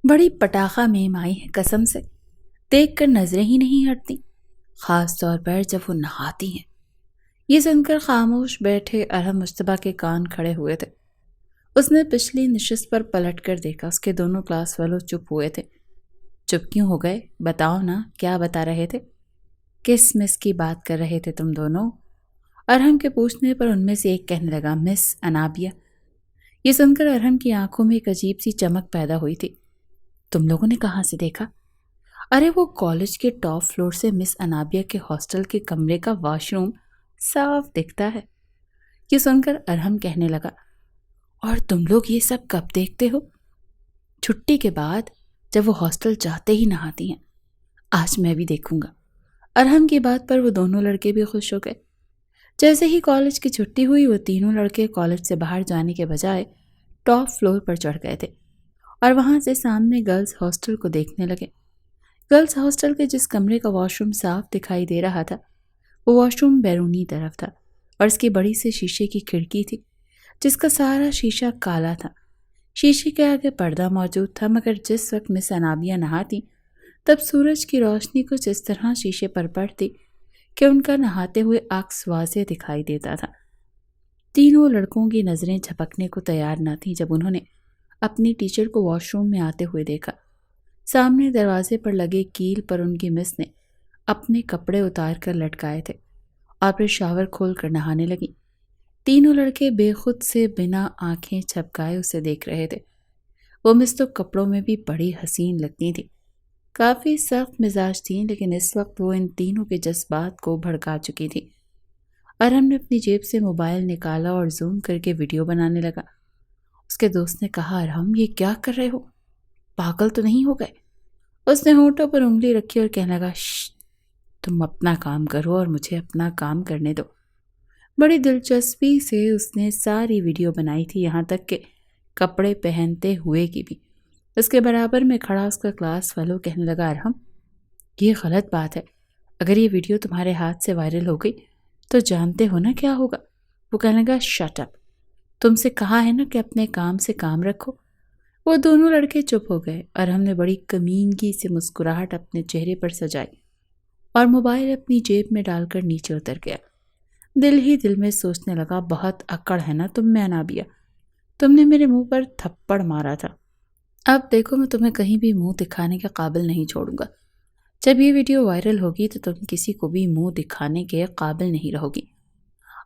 بڑی پٹاخہ میم آئی ہے قسم سے، دیکھ کر نظریں ہی نہیں ہٹتی، خاص طور پر جب وہ نہاتی ہیں۔ یہ سن کر خاموش بیٹھے ارحم مشتبہ کے کان کھڑے ہوئے تھے۔ اس نے پچھلی نشست پر پلٹ کر دیکھا، اس کے دونوں کلاس فیلو چپ ہوئے تھے۔ چپ کیوں ہو گئے؟ بتاؤ نا، کیا بتا رہے تھے؟ کس مس کی بات کر رہے تھے تم دونوں؟ ارحم کے پوچھنے پر ان میں سے ایک کہنے لگا، مس انابیہ۔ یہ سن کر ارحم کی آنکھوں میں ایک عجیب سی چمک پیدا ہوئی تھی۔ تم لوگوں نے کہاں سے دیکھا؟ ارے وہ کالج کے ٹاپ فلور سے مس انابیہ کے ہاسٹل کے کمرے کا واش روم صاف دکھتا ہے۔ یہ سن کر ارحم کہنے لگا، اور تم لوگ یہ سب کب دیکھتے ہو؟ چھٹی کے بعد، جب وہ ہاسٹل جاتے ہی نہاتی ہیں۔ آج میں بھی دیکھوں گا۔ ارحم کی بات پر وہ دونوں لڑکے بھی خوش ہو گئے۔ جیسے ہی کالج کی چھٹی ہوئی، وہ تینوں لڑکے کالج سے باہر جانے کے بجائے ٹاپ فلور پر چڑھ گئے تھے اور وہاں سے سامنے گرلز ہاسٹل کو دیکھنے لگے۔ گرلز ہاسٹل کے جس کمرے کا واش روم صاف دکھائی دے رہا تھا، وہ واش روم بیرونی طرف تھا اور اس کی بڑی سے شیشے کی کھڑکی تھی جس کا سارا شیشہ کالا تھا۔ شیشے کے آگے پردہ موجود تھا، مگر جس وقت مس انابیہ نہاتی تب سورج کی روشنی کچھ اس طرح شیشے پر پڑتی کہ ان کا نہاتے ہوئے عکس واضح دکھائی دیتا تھا۔ تینوں لڑکوں کی نظریں جھپکنے کو تیار نہ تھیں جب انہوں نے اپنی ٹیچر کو واش روم میں آتے ہوئے دیکھا۔ سامنے دروازے پر لگے کیل پر ان کی مس نے اپنے کپڑے اتار کر لٹکائے تھے اور پھر شاور کھول کر نہانے لگی۔ تینوں لڑکے بے خود سے بنا آنکھیں جھپکائے اسے دیکھ رہے تھے۔ وہ مس تو کپڑوں میں بھی بڑی حسین لگتی تھی، کافی سخت مزاج تھیں، لیکن اس وقت وہ ان تینوں کے جذبات کو بھڑکا چکی تھی۔ ارحم نے اپنی جیب سے موبائل نکالا اور زوم کر کے ویڈیو بنانے لگا۔ اس کے دوست نے کہا، ارحم یہ کیا کر رہے ہو؟ پاگل تو نہیں ہو گئے؟ اس نے ہونٹوں پر انگلی رکھی اور کہنے لگا، شش، تم اپنا کام کرو اور مجھے اپنا کام کرنے دو۔ بڑی دلچسپی سے اس نے ساری ویڈیو بنائی تھی، یہاں تک کہ کپڑے پہنتے ہوئے کی بھی۔ اس کے برابر میں کھڑا اس کا کلاس فیلو کہنے لگا، ارحم یہ غلط بات ہے، اگر یہ ویڈیو تمہارے ہاتھ سے وائرل ہو گئی تو جانتے ہو نا کیا ہوگا؟ وہ کہنے لگا، شٹ اپ، تم سے کہا ہے نا کہ اپنے کام سے کام رکھو۔ وہ دونوں لڑکے چپ ہو گئے۔ ارحم نے بڑی کمینگی سے مسکراہٹ اپنے چہرے پر سجائی اور موبائل اپنی جیب میں ڈال کر نیچے اتر گیا۔ دل ہی دل میں سوچنے لگا، بہت اکڑ ہے نا تم میں انابیہ، تم نے میرے منہ پر تھپڑ مارا تھا، اب دیکھو میں تمہیں کہیں بھی منہ دکھانے کے قابل نہیں چھوڑوں گا۔ جب یہ ویڈیو وائرل ہوگی تو تم کسی کو بھی منہ دکھانے کے قابل نہیں رہو گی۔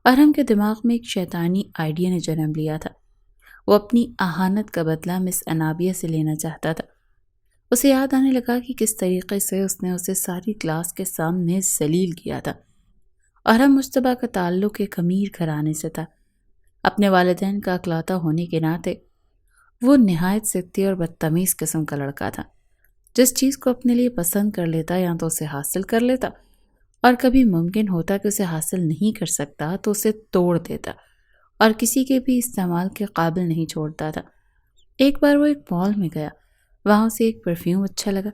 ارحم کے دماغ میں ایک شیطانی آئیڈیا نے جنم لیا تھا۔ وہ اپنی اہانت کا بدلہ مس انابیہ سے لینا چاہتا تھا۔ اسے یاد آنے لگا کہ کس طریقے سے اس نے اسے ساری کلاس کے سامنے ذلیل کیا تھا۔ ارحم مشتبہ کا تعلق ایک امیر گھرانے سے تھا۔ اپنے والدین کا اکلوتا ہونے کے ناطے وہ نہایت ضدی اور بدتمیز قسم کا لڑکا تھا۔ جس چیز کو اپنے لیے پسند کر لیتا یا تو اسے حاصل کر لیتا، اور کبھی ممکن ہوتا کہ اسے حاصل نہیں کر سکتا تو اسے توڑ دیتا اور کسی کے بھی استعمال کے قابل نہیں چھوڑتا تھا۔ ایک بار وہ ایک مال میں گیا، وہاں اسے ایک پرفیوم اچھا لگا۔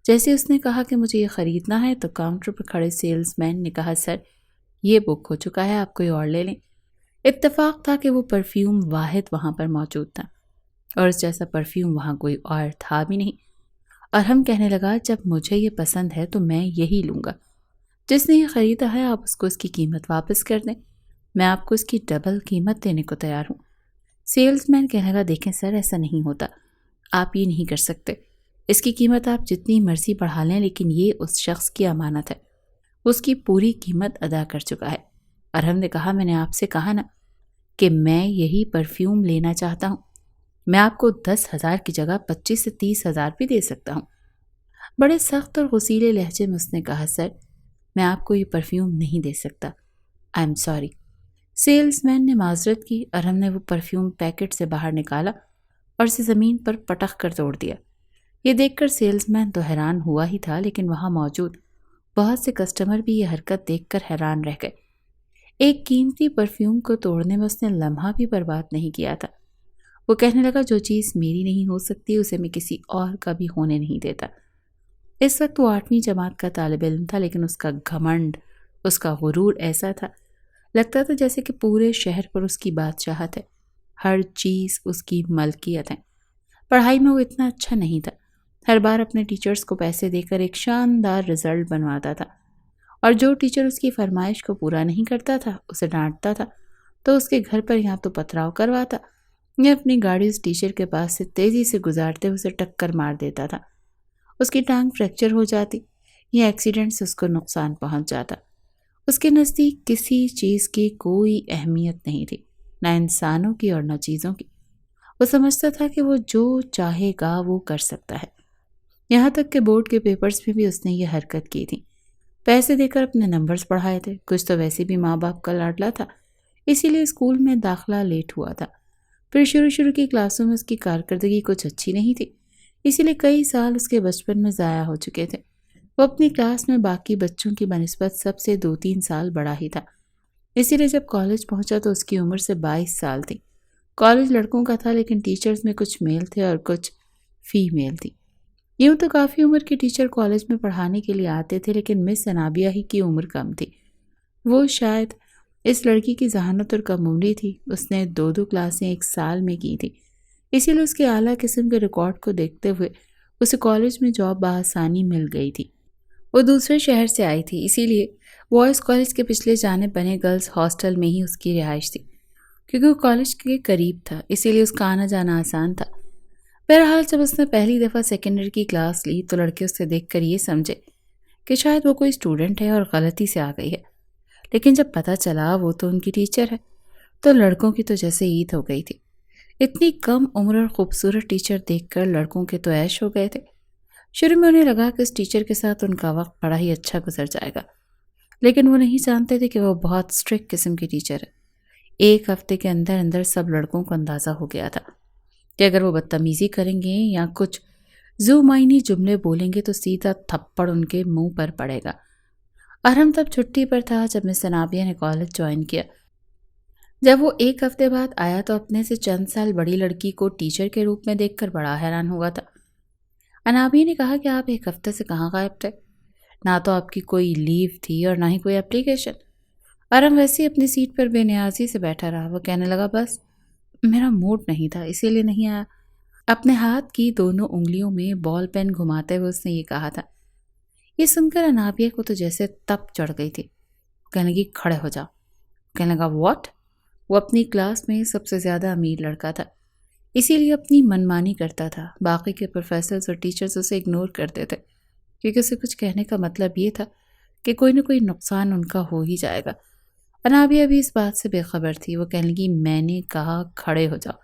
جیسے اس نے کہا کہ مجھے یہ خریدنا ہے تو کاؤنٹر پر کھڑے سیلز مین نے کہا، سر یہ بک ہو چکا ہے، آپ کوئی اور لے لیں۔ اتفاق تھا کہ وہ پرفیوم واحد وہاں پر موجود تھا اور اس جیسا پرفیوم وہاں کوئی اور تھا بھی نہیں۔ ارحم کہنے لگا، جب مجھے یہ پسند ہے تو میں یہی لوں گا۔ جس نے یہ خریدا ہے آپ اس کو اس کی قیمت واپس کر دیں، میں آپ کو اس کی ڈبل قیمت دینے کو تیار ہوں۔ سیلز مین کہنے لگا، دیکھیں سر ایسا نہیں ہوتا، آپ یہ نہیں کر سکتے، اس کی قیمت آپ جتنی مرضی بڑھا لیں، لیکن یہ اس شخص کی امانت ہے، اس کی پوری قیمت ادا کر چکا ہے۔ ارحم نے کہا، میں نے آپ سے کہا نا کہ میں یہی پرفیوم لینا چاہتا ہوں، میں آپ کو 10,000 کی جگہ 25 سے 30,000 بھی دے سکتا ہوں۔ بڑے سخت اور غصیلے لہجے میں اس نے کہا، سر میں آپ کو یہ پرفیوم نہیں دے سکتا، I am sorry. Sales man نے معذرت کی۔ ارحم نے وہ پرفیوم پیکٹ سے باہر نکالا اور اسے زمین پر پٹخ کر توڑ دیا۔ یہ دیکھ کر سیلز مین تو حیران ہوا ہی تھا، لیکن وہاں موجود بہت سے کسٹمر بھی یہ حرکت دیکھ کر حیران رہ گئے۔ ایک قیمتی پرفیوم کو توڑنے میں اس نے لمحہ بھی برباد نہیں کیا تھا۔ وہ کہنے لگا، جو چیز میری نہیں ہو سکتی اسے میں کسی اور کا بھی ہونے نہیں دیتا۔ اس وقت وہ 8ویں جماعت کا طالب علم تھا، لیکن اس کا گھمنڈ، اس کا غرور ایسا تھا، لگتا تھا جیسے کہ پورے شہر پر اس کی بادشاہت ہے، ہر چیز اس کی ملکیت ہے۔ پڑھائی میں وہ اتنا اچھا نہیں تھا، ہر بار اپنے ٹیچرز کو پیسے دے کر ایک شاندار رزلٹ بنواتا تھا، اور جو ٹیچر اس کی فرمائش کو پورا نہیں کرتا تھا اسے ڈانٹتا تھا تو اس کے گھر پر یا تو پتھراؤ کرواتا یا اپنی گاڑی اس ٹیچر کے پاس سے تیزی سے گزارتے اسے ٹکر مار دیتا تھا۔ اس کی ٹانگ فریکچر ہو جاتی یا ایکسیڈنٹ سے اس کو نقصان پہنچ جاتا۔ اس کے نزدیک کسی چیز کی کوئی اہمیت نہیں تھی، نہ انسانوں کی اور نہ چیزوں کی۔ وہ سمجھتا تھا کہ وہ جو چاہے گا وہ کر سکتا ہے۔ یہاں تک کہ بورڈ کے پیپرز میں بھی اس نے یہ حرکت کی تھی، پیسے دے کر اپنے نمبرز پڑھائے تھے۔ کچھ تو ویسے بھی ماں باپ کا لاڈلا تھا، اسی لیے اسکول میں داخلہ لیٹ ہوا تھا۔ پھر شروع کی کلاسوں میں اس کی کارکردگی کچھ اچھی نہیں تھی، اسی لیے کئی سال اس کے بچپن میں ضائع ہو چکے تھے۔ وہ اپنی کلاس میں باقی بچوں کی بنسبت سب سے 2-3 سال بڑا ہی تھا، اسی لیے جب کالج پہنچا تو اس کی عمر سے 22 سال تھی۔ کالج لڑکوں کا تھا، لیکن ٹیچرز میں کچھ میل تھے اور کچھ فیمیل تھی۔ یوں تو کافی عمر کے ٹیچر کالج میں پڑھانے کے لیے آتے تھے، لیکن مس انابیہ ہی کی عمر کم تھی۔ وہ شاید اس لڑکی کی ذہانت اور کم عمری تھی۔ اس نے 2 کلاسیں ایک سال میں کی تھی، اسی لیے اس کے اعلیٰ قسم کے ریکارڈ کو دیکھتے ہوئے اسے کالج میں جاب بآسانی مل گئی تھی۔ وہ دوسرے شہر سے آئی تھی، اسی لیے بوائز کالج کے پچھلے جانب بنے گرلز ہاسٹل میں ہی اس کی رہائش تھی۔ کیونکہ وہ کالج کے قریب تھا، اسی لیے اس کا آنا جانا آسان تھا۔ بہرحال جب اس نے پہلی دفعہ سیکنڈری کی کلاس لی تو لڑکے اس سے دیکھ کر یہ سمجھے کہ شاید وہ کوئی اسٹوڈنٹ ہے اور غلطی سے آ گئی ہے، لیکن جب پتہ چلا وہ تو ان کی ٹیچر ہے تو لڑکوں کی تو جیسے عید ہو گئی تھی۔ اتنی کم عمر اور خوبصورت ٹیچر دیکھ کر لڑکوں کے تو عیش ہو گئے تھے۔ شروع میں انہیں لگا کہ اس ٹیچر کے ساتھ ان کا وقت بڑا ہی اچھا گزر جائے گا، لیکن وہ نہیں جانتے تھے کہ وہ بہت اسٹرکٹ قسم کی ٹیچر ہے۔ ایک ہفتے کے اندر اندر سب لڑکوں کو اندازہ ہو گیا تھا کہ اگر وہ بدتمیزی کریں گے یا کچھ ذو معنی جملے بولیں گے تو سیدھا تھپڑ ان کے منہ پر پڑے گا۔ ارحم تب چھٹی پر تھا جب مس انابیہ نے کالج جوائن کیا۔ جب وہ 1 ہفتے بعد آیا تو اپنے سے چند سال بڑی لڑکی کو ٹیچر کے روپ میں دیکھ کر بڑا حیران ہوا تھا۔ انابیہ نے کہا کہ آپ 1 ہفتے سے کہاں غائب تھے؟ نہ تو آپ کی کوئی لیو تھی اور نہ ہی کوئی اپلیکیشن۔ ارحم ویسے ہی اپنی سیٹ پر بے نیازی سے بیٹھا رہا۔ وہ کہنے لگا بس میرا موڈ نہیں تھا، اسی لیے نہیں آیا۔ اپنے ہاتھ کی دونوں انگلیوں میں بال پین گھماتے ہوئے اس نے یہ کہا تھا۔ یہ سن کر انابیہ کو تو جیسے تپ چڑھ گئی تھی۔ وہ کہنے لگی کھڑے ہو جاؤ۔ کہنے لگا واٹ؟ وہ اپنی کلاس میں سب سے زیادہ امیر لڑکا تھا، اسی لیے اپنی منمانی کرتا تھا۔ باقی کے پروفیسرز اور ٹیچرز اسے اگنور کرتے تھے، کیونکہ اسے کچھ کہنے کا مطلب یہ تھا کہ کوئی نہ کوئی نقصان ان کا ہو ہی جائے گا۔ انابیہ بھی اس بات سے بے خبر تھی۔ وہ کہنے لگی میں نے کہا کھڑے ہو جاؤ۔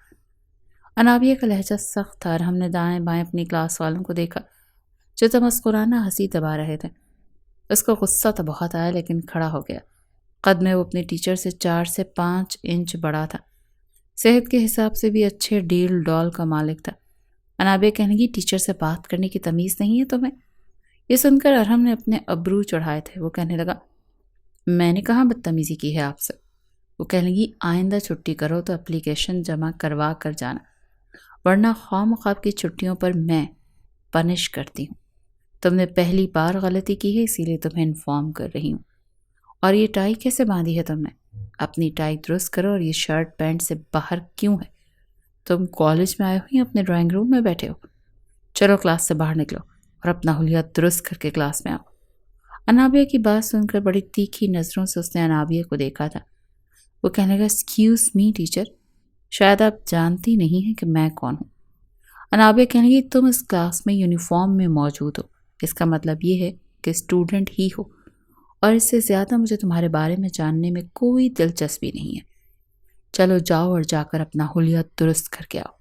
انابیہ کا لہجہ سخت تھا اور ہم نے دائیں بائیں اپنی کلاس والوں کو دیکھا جو تمسخرانہ ہنسی دبا رہے تھے۔ اس کو غصہ تو بہت آیا، لیکن کھڑا ہو گیا۔ قد میں وہ اپنے ٹیچر سے 4 سے 5 انچ بڑا تھا، صحت کے حساب سے بھی اچھے ڈیل ڈال کا مالک تھا۔ انابیہ کہنے لگی ٹیچر سے بات کرنے کی تمیز نہیں ہے تمہیں؟ یہ سن کر ارحم نے اپنے ابرو چڑھائے تھے۔ وہ کہنے لگا میں نے کہاں بدتمیزی کی ہے آپ سے؟ وہ کہنے لگی آئندہ چھٹی کرو تو اپلیکیشن جمع کروا کر جانا، ورنہ خواہ مخواہ کی چھٹیوں پر میں پنش کرتی ہوں۔ تم نے پہلی بار غلطی کی ہے، اسی لیے تمہیں انفارم کر رہی ہوں۔ اور یہ ٹائی کیسے باندھی ہے تم نے؟ اپنی ٹائی درست کرو۔ اور یہ شرٹ پینٹ سے باہر کیوں ہے؟ تم کالج میں آئے ہو یا اپنے ڈرائنگ روم میں بیٹھے ہو؟ چلو کلاس سے باہر نکلو اور اپنا حلیہ درست کر کے کلاس میں آؤ۔ انابیہ کی بات سن کر بڑی تیکھی نظروں سے اس نے انابیہ کو دیکھا تھا۔ وہ کہنے لگا ایکسکیوز می ٹیچر، شاید آپ جانتی نہیں ہیں کہ میں کون ہوں۔ انابیہ کہنے لگی تم اس کلاس میں یونیفارم میں موجود ہو، اس کا مطلب یہ ہے کہ اسٹوڈنٹ ہی ہو، اور اس سے زیادہ مجھے تمہارے بارے میں جاننے میں کوئی دلچسپی نہیں ہے۔ چلو جاؤ اور جا کر اپنا حلیہ درست کر کے آؤ۔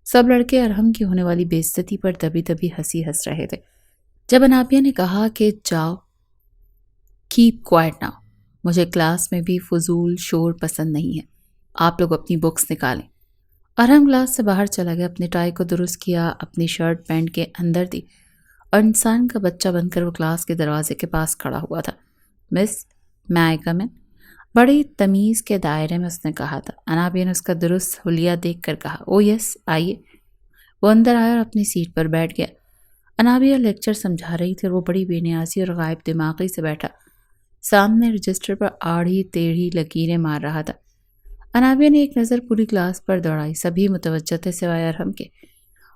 سب لڑکے ارحم کی ہونے والی بے عزتی پر دبی دبی ہنسی ہنس رہے تھے۔ جب انابیہ نے کہا کہ جاؤ، کیپ کوائٹ ناؤ، مجھے کلاس میں بھی فضول شور پسند نہیں ہے، آپ لوگ اپنی بکس نکالیں۔ ارحم کلاس سے باہر چلا گیا، اپنی ٹائی کو درست کیا، اپنی شرٹ پینٹ کے اندر دی اور انسان کا بچہ بن کر وہ کلاس کے دروازے کے پاس کھڑا ہوا تھا۔ مس میں آئی کم ان؟ بڑی تمیز کے دائرے میں اس نے کہا تھا۔ انابیہ نے اس کا درست حلیہ دیکھ کر کہا او یس آئیے۔ وہ اندر آیا اور اپنی سیٹ پر بیٹھ گیا۔ انابیہ لیکچر سمجھا رہی تھی اور وہ بڑی بے نیازی اور غائب دماغی سے بیٹھا سامنے رجسٹر پر آڑھی ٹیڑھی لکیریں مار رہا تھا۔ انابیہ نے ایک نظر پوری کلاس پر دوڑائی، سبھی متوجہ تھے سوائے ارحم کے۔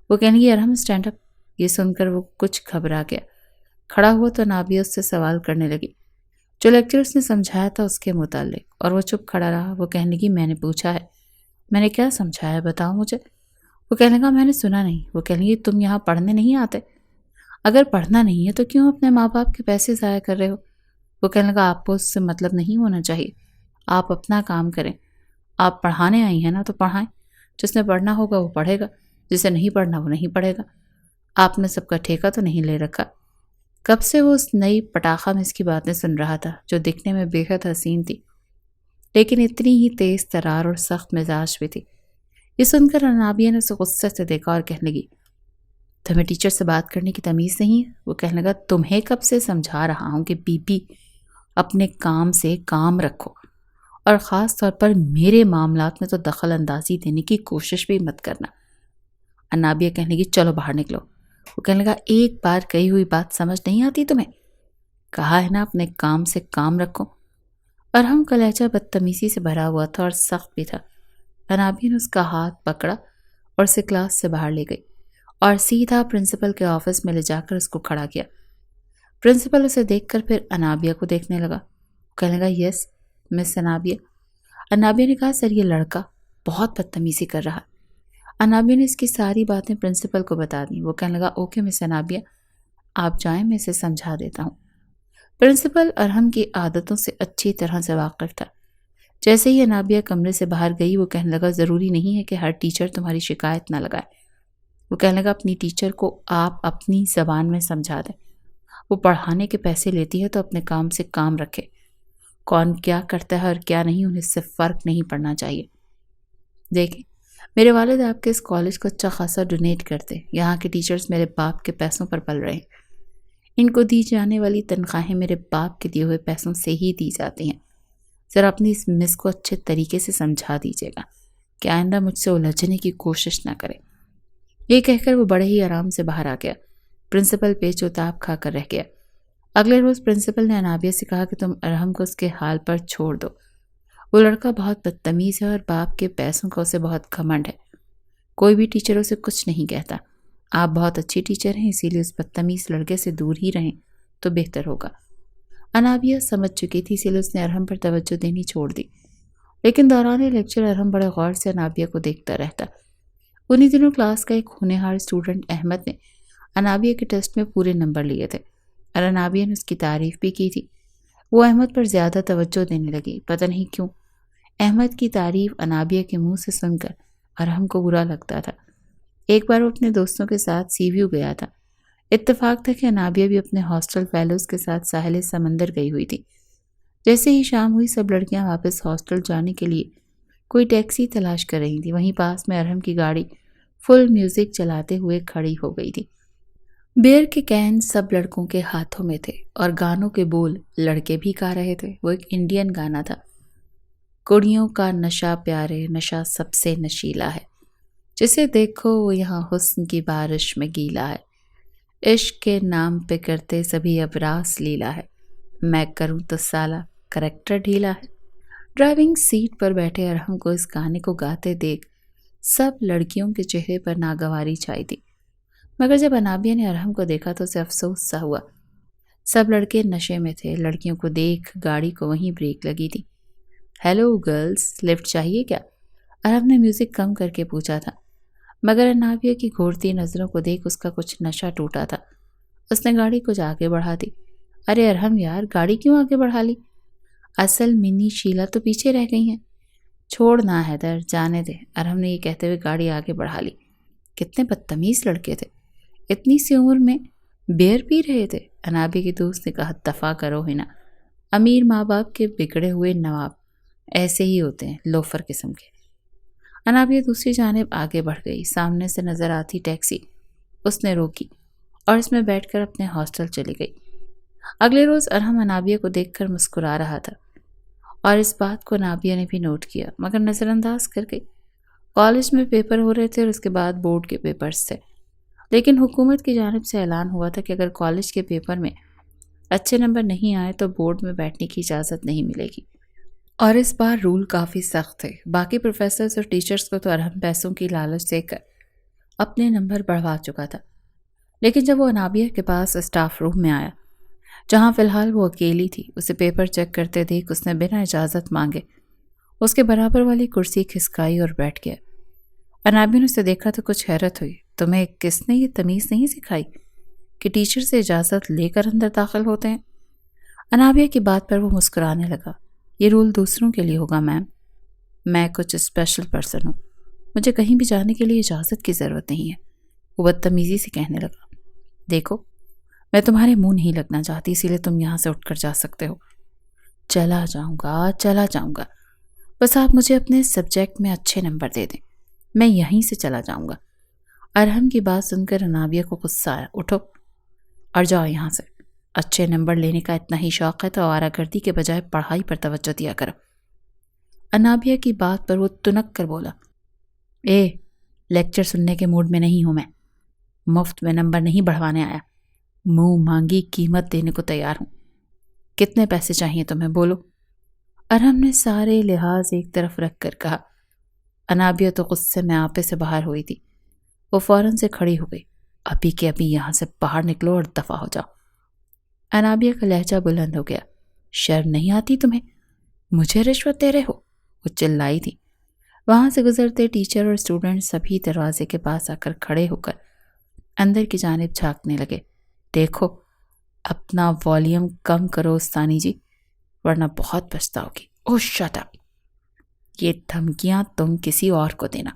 وہ کہنے لگی ارحم اسٹینڈ اپ۔ یہ سن کر وہ کچھ گھبرا گیا۔ کھڑا ہوا تو انابیہ اس سے سوال کرنے لگی جو لیکچرز نے سمجھایا تھا اس کے متعلق، اور وہ چپ کھڑا رہا۔ وہ کہنے لگی میں نے پوچھا ہے، میں نے کیا سمجھایا بتاؤ مجھے۔ وہ کہنے لگا میں نے سنا نہیں۔ وہ کہنے لگی تم یہاں پڑھنے نہیں آتے؟ اگر پڑھنا نہیں ہے تو کیوں اپنے ماں باپ کے پیسے ضائع کر رہے ہو؟ وہ کہنے لگا آپ کو اس سے مطلب نہیں ہونا چاہیے، آپ اپنا کام کریں، آپ پڑھانے آئی ہیں نا تو پڑھائیں، جس نے پڑھنا ہوگا وہ پڑھے گا، جسے نہیں پڑھنا وہ نہیں پڑھے گا۔ آپ نے سب کا ٹھیکہ تو نہیں لے رکھا۔ کب سے وہ اس نئی پٹاخہ میں اس کی باتیں سن رہا تھا جو دکھنے میں بے حد حسین تھی لیکن اتنی ہی تیز ترار اور سخت مزاج بھی تھی۔ یہ سن کر انابیہ نے اسے غصے سے دیکھا اور کہنے لگی تمہیں ٹیچر سے بات کرنے کی تمیز نہیں ہے؟ وہ کہنے لگا تمہیں کب سے سمجھا رہا ہوں کہ بی بی اپنے کام سے کام رکھو اور خاص طور پر میرے معاملات میں تو دخل اندازی دینے کی کوشش بھی مت کرنا۔ انابیہ کہنے لگی چلو باہر نکلو۔ وہ کہنے لگا ایک بار کہی ہوئی بات سمجھ نہیں آتی تمہیں؟ کہا ہے نا اپنے کام سے کام رکھو۔ اور ہم کا لہجہ بدتمیزی سے بھرا ہوا تھا اور سخت بھی تھا۔ انابیہ نے اس کا ہاتھ پکڑا اور اسے کلاس سے باہر لے گئی اور سیدھا پرنسپل کے آفس میں لے جا کر اس کو کھڑا کیا۔ پرنسپل اسے دیکھ کر پھر انابیہ کو دیکھنے لگا۔ کہنے لگا یس مس انابیہ۔ انابیہ نے کہا سر یہ لڑکا بہت بدتمیزی کر رہا۔ انابیہ نے اس کی ساری باتیں پرنسپل کو بتا دیں۔ وہ کہنے لگا اوکے مس انابیہ آپ جائیں، میں اسے سمجھا دیتا ہوں۔ پرنسپل ارحم کی عادتوں سے اچھی طرح سے واقف تھا۔ جیسے ہی انابیہ کمرے سے باہر گئی وہ کہنے لگا ضروری نہیں ہے کہ ہر ٹیچر تمہاری شکایت نہ لگائے۔ وہ کہنے لگا اپنی ٹیچر کو آپ اپنی زبان میں سمجھا دیں، وہ پڑھانے کے پیسے لیتی ہے تو اپنے کام سے کام رکھے، کون کیا کرتا ہے اور کیا نہیں انہیں اس سے فرق نہیں پڑنا چاہیے۔ دیکھیں میرے والد آپ کے اس کالج کو اچھا خاصا ڈونیٹ کرتے، یہاں کے ٹیچرز میرے باپ کے پیسوں پر پل رہے ہیں، ان کو دی جانے والی تنخواہیں میرے باپ کے دیے ہوئے پیسوں سے ہی دی جاتی ہیں۔ ذرا اپنی اس مس کو اچھے طریقے سے سمجھا دیجیے گا کہ آئندہ مجھ سے الجھنے کی کوشش نہ کرے۔ یہ کہہ کر وہ بڑے ہی آرام سے باہر آ گیا۔ پرنسپل پیچ و تاب کھا کر رہ گیا۔ اگلے روز پرنسپل نے انابیہ سے کہا کہ تم ارحم کو اس کے حال پر چھوڑ دو، وہ لڑکا بہت بدتمیز ہے اور باپ کے پیسوں کا اسے بہت گھمنڈ ہے، کوئی بھی ٹیچر اسے کچھ نہیں کہتا، آپ بہت اچھی ٹیچر ہیں اسی لیے اس بدتمیز لڑکے سے دور ہی رہیں تو بہتر ہوگا۔ انابیہ سمجھ چکی تھی اسی لیے اس نے ارحم پر توجہ دینی چھوڑ دی، لیکن دوران لیکچر ارحم بڑے غور سے انابیہ کو دیکھتا رہتا۔ انہی دنوں کلاس کا ایک ہونہار اسٹوڈنٹ احمد نے انابیہ کے ٹیسٹ میں پورے نمبر لیے تھے اور انابیہ نے اس کی تعریف بھی کی تھی۔ وہ احمد پر زیادہ توجہ دینے لگی، پتہ نہیں کیوں احمد کی تعریف انابیہ کے منہ سے سن کر ارحم کو برا لگتا تھا۔ ایک بار وہ اپنے دوستوں کے ساتھ سی ویو گیا تھا۔ اتفاق تھا کہ انابیہ بھی اپنے ہاسٹل فیلوز کے ساتھ ساحل سمندر گئی ہوئی تھی۔ جیسے ہی شام ہوئی سب لڑکیاں واپس ہاسٹل جانے کے لیے کوئی ٹیکسی تلاش کر رہی تھی، وہیں پاس میں ارحم کی گاڑی فل میوزک چلاتے ہوئے کھڑی ہو گئی تھی۔ بیئر کے کین سب لڑکوں کے ہاتھوں میں تھے اور گانوں کے بول لڑکے بھی گا رہے تھے۔ وہ ایک انڈین گانا تھا، کڑیوں کا نشہ پیارے نشہ سب سے نشیلا ہے، جسے دیکھو وہ یہاں حسن کی بارش میں گیلا ہے، عشق کے نام پہ کرتے سبھی اب راس لیلا ہے، میں کروں تو سالہ کریکٹر ڈھیلا ہے۔ ڈرائیونگ سیٹ پر بیٹھے ارحم کو اس گانے کو گاتے دیکھ سب لڑکیوں کے چہرے پر ناگواری چھائی تھی، مگر جب انابیہ نے ارحم کو دیکھا تو اسے افسوس سا ہوا۔ سب لڑکے نشے میں تھے، لڑکیوں کو دیکھ گاڑی کو وہیں بریک لگی تھی۔ ہیلو گرلز، لفٹ چاہیے کیا؟ ارحم نے میوزک کم کر کے پوچھا تھا، مگر انابیہ کی گھورتی نظروں کو دیکھ اس کا کچھ نشہ ٹوٹا تھا۔ اس نے گاڑی کچھ آگے بڑھا دی۔ ارے ارحم یار، گاڑی کیوں آگے بڑھا لی؟ اصل منی شیلا تو پیچھے رہ گئی ہیں۔ چھوڑ نہ حیدر، جانے دے، ارحم نے یہ کہتے ہوئے گاڑی آگے بڑھا لی۔ کتنے بدتمیز لڑکے تھے، اتنی سی عمر میں بیئر پی رہے تھے۔ انابیہ کے دوست نے کہا دفع کرو ہی نا، امیر ماں باپ کے بگڑے ہوئے نواب ایسے ہی ہوتے ہیں، لوفر قسم کے۔ انابیہ دوسری جانب آگے بڑھ گئی۔ سامنے سے نظر آتی ٹیکسی اس نے روکی اور اس میں بیٹھ کر اپنے ہاسٹل چلی گئی۔ اگلے روز ارحم انابیہ کو دیکھ کر مسکرا رہا تھا اور اس بات کو انابیہ نے بھی نوٹ کیا، مگر نظر انداز کر گئی۔ کالج میں پیپر ہو رہے تھے اور اس کے بعد بورڈ کے پیپرز تھے، لیکن حکومت کی جانب سے اعلان ہوا تھا کہ اگر کالج کے پیپر میں اچھے نمبر نہیں آئے تو بورڈ میں بیٹھنے کی اجازت نہیں ملے گی، اور اس بار رول کافی سخت تھے۔ باقی پروفیسرز اور ٹیچرز کو تو ارحم پیسوں کی لالچ دے کر اپنے نمبر بڑھوا چکا تھا، لیکن جب وہ انابیہ کے پاس اسٹاف روم میں آیا جہاں فی الحال وہ اکیلی تھی، اسے پیپر چیک کرتے دیکھ اس نے بنا اجازت مانگے اس کے برابر والی کرسی کھسکائی اور بیٹھ گیا۔ انابیہ نے اسے دیکھا تو کچھ حیرت ہوئی۔ تمہیں کس نے یہ تمیز نہیں سکھائی کہ ٹیچر سے اجازت لے کر اندر داخل ہوتے ہیں؟ انابیہ کی بات پر وہ مسکرانے لگا۔ یہ رول دوسروں کے لیے ہوگا میم، میں کچھ اسپیشل پرسن ہوں، مجھے کہیں بھی جانے کے لیے اجازت کی ضرورت نہیں ہے۔ وہ بدتمیزی سے کہنے لگا، دیکھو میں تمہارے منہ نہیں لگنا چاہتی، اسی لیے تم یہاں سے اٹھ کر جا سکتے ہو۔ چلا جاؤں گا، بس آپ مجھے اپنے سبجیکٹ میں اچھے نمبر دے دیں، میں یہیں سے چلا جاؤں گا۔ ارحم کی بات سن کر انابیہ کو غصہ آیا۔ اٹھو اور جاؤ یہاں سے، اچھے نمبر لینے کا اتنا ہی شوق ہے تو آوارہ گردی کے بجائے پڑھائی پر توجہ دیا کرو۔ انابیہ کی بات پر وہ تنک کر بولا، لیکچر سننے کے موڈ میں نہیں ہوں، میں مفت میں نمبر نہیں بڑھوانے آیا، منہ مانگی قیمت دینے کو تیار ہوں۔ کتنے پیسے چاہیے تمہیں، بولو۔ ارحم نے سارے لحاظ ایک طرف رکھ کر کہا۔ انابیہ تو غصے میں آپے سے باہر ہوئی تھی، وہ فوراً سے کھڑی ہو گئی۔ ابھی کے ابھی یہاں سے باہر نکلو اور دفع ہو جاؤ۔ انابیہ کا لہجہ بلند ہو گیا۔ شرم نہیں آتی تمہیں، مجھے رشوت دے رہے ہو؟ وہ چلائی تھی۔ وہاں سے گزرتے ٹیچر اور اسٹوڈنٹ سبھی دروازے کے پاس آ کر کھڑے ہو کر اندر کی جانب جھانکنے لگے۔ دیکھو اپنا والیوم کم کرو استانی جی، ورنہ بہت پچھتاؤ گی۔ اوہ شٹ اپ، یہ دھمکیاں تم کسی اور کو دینا،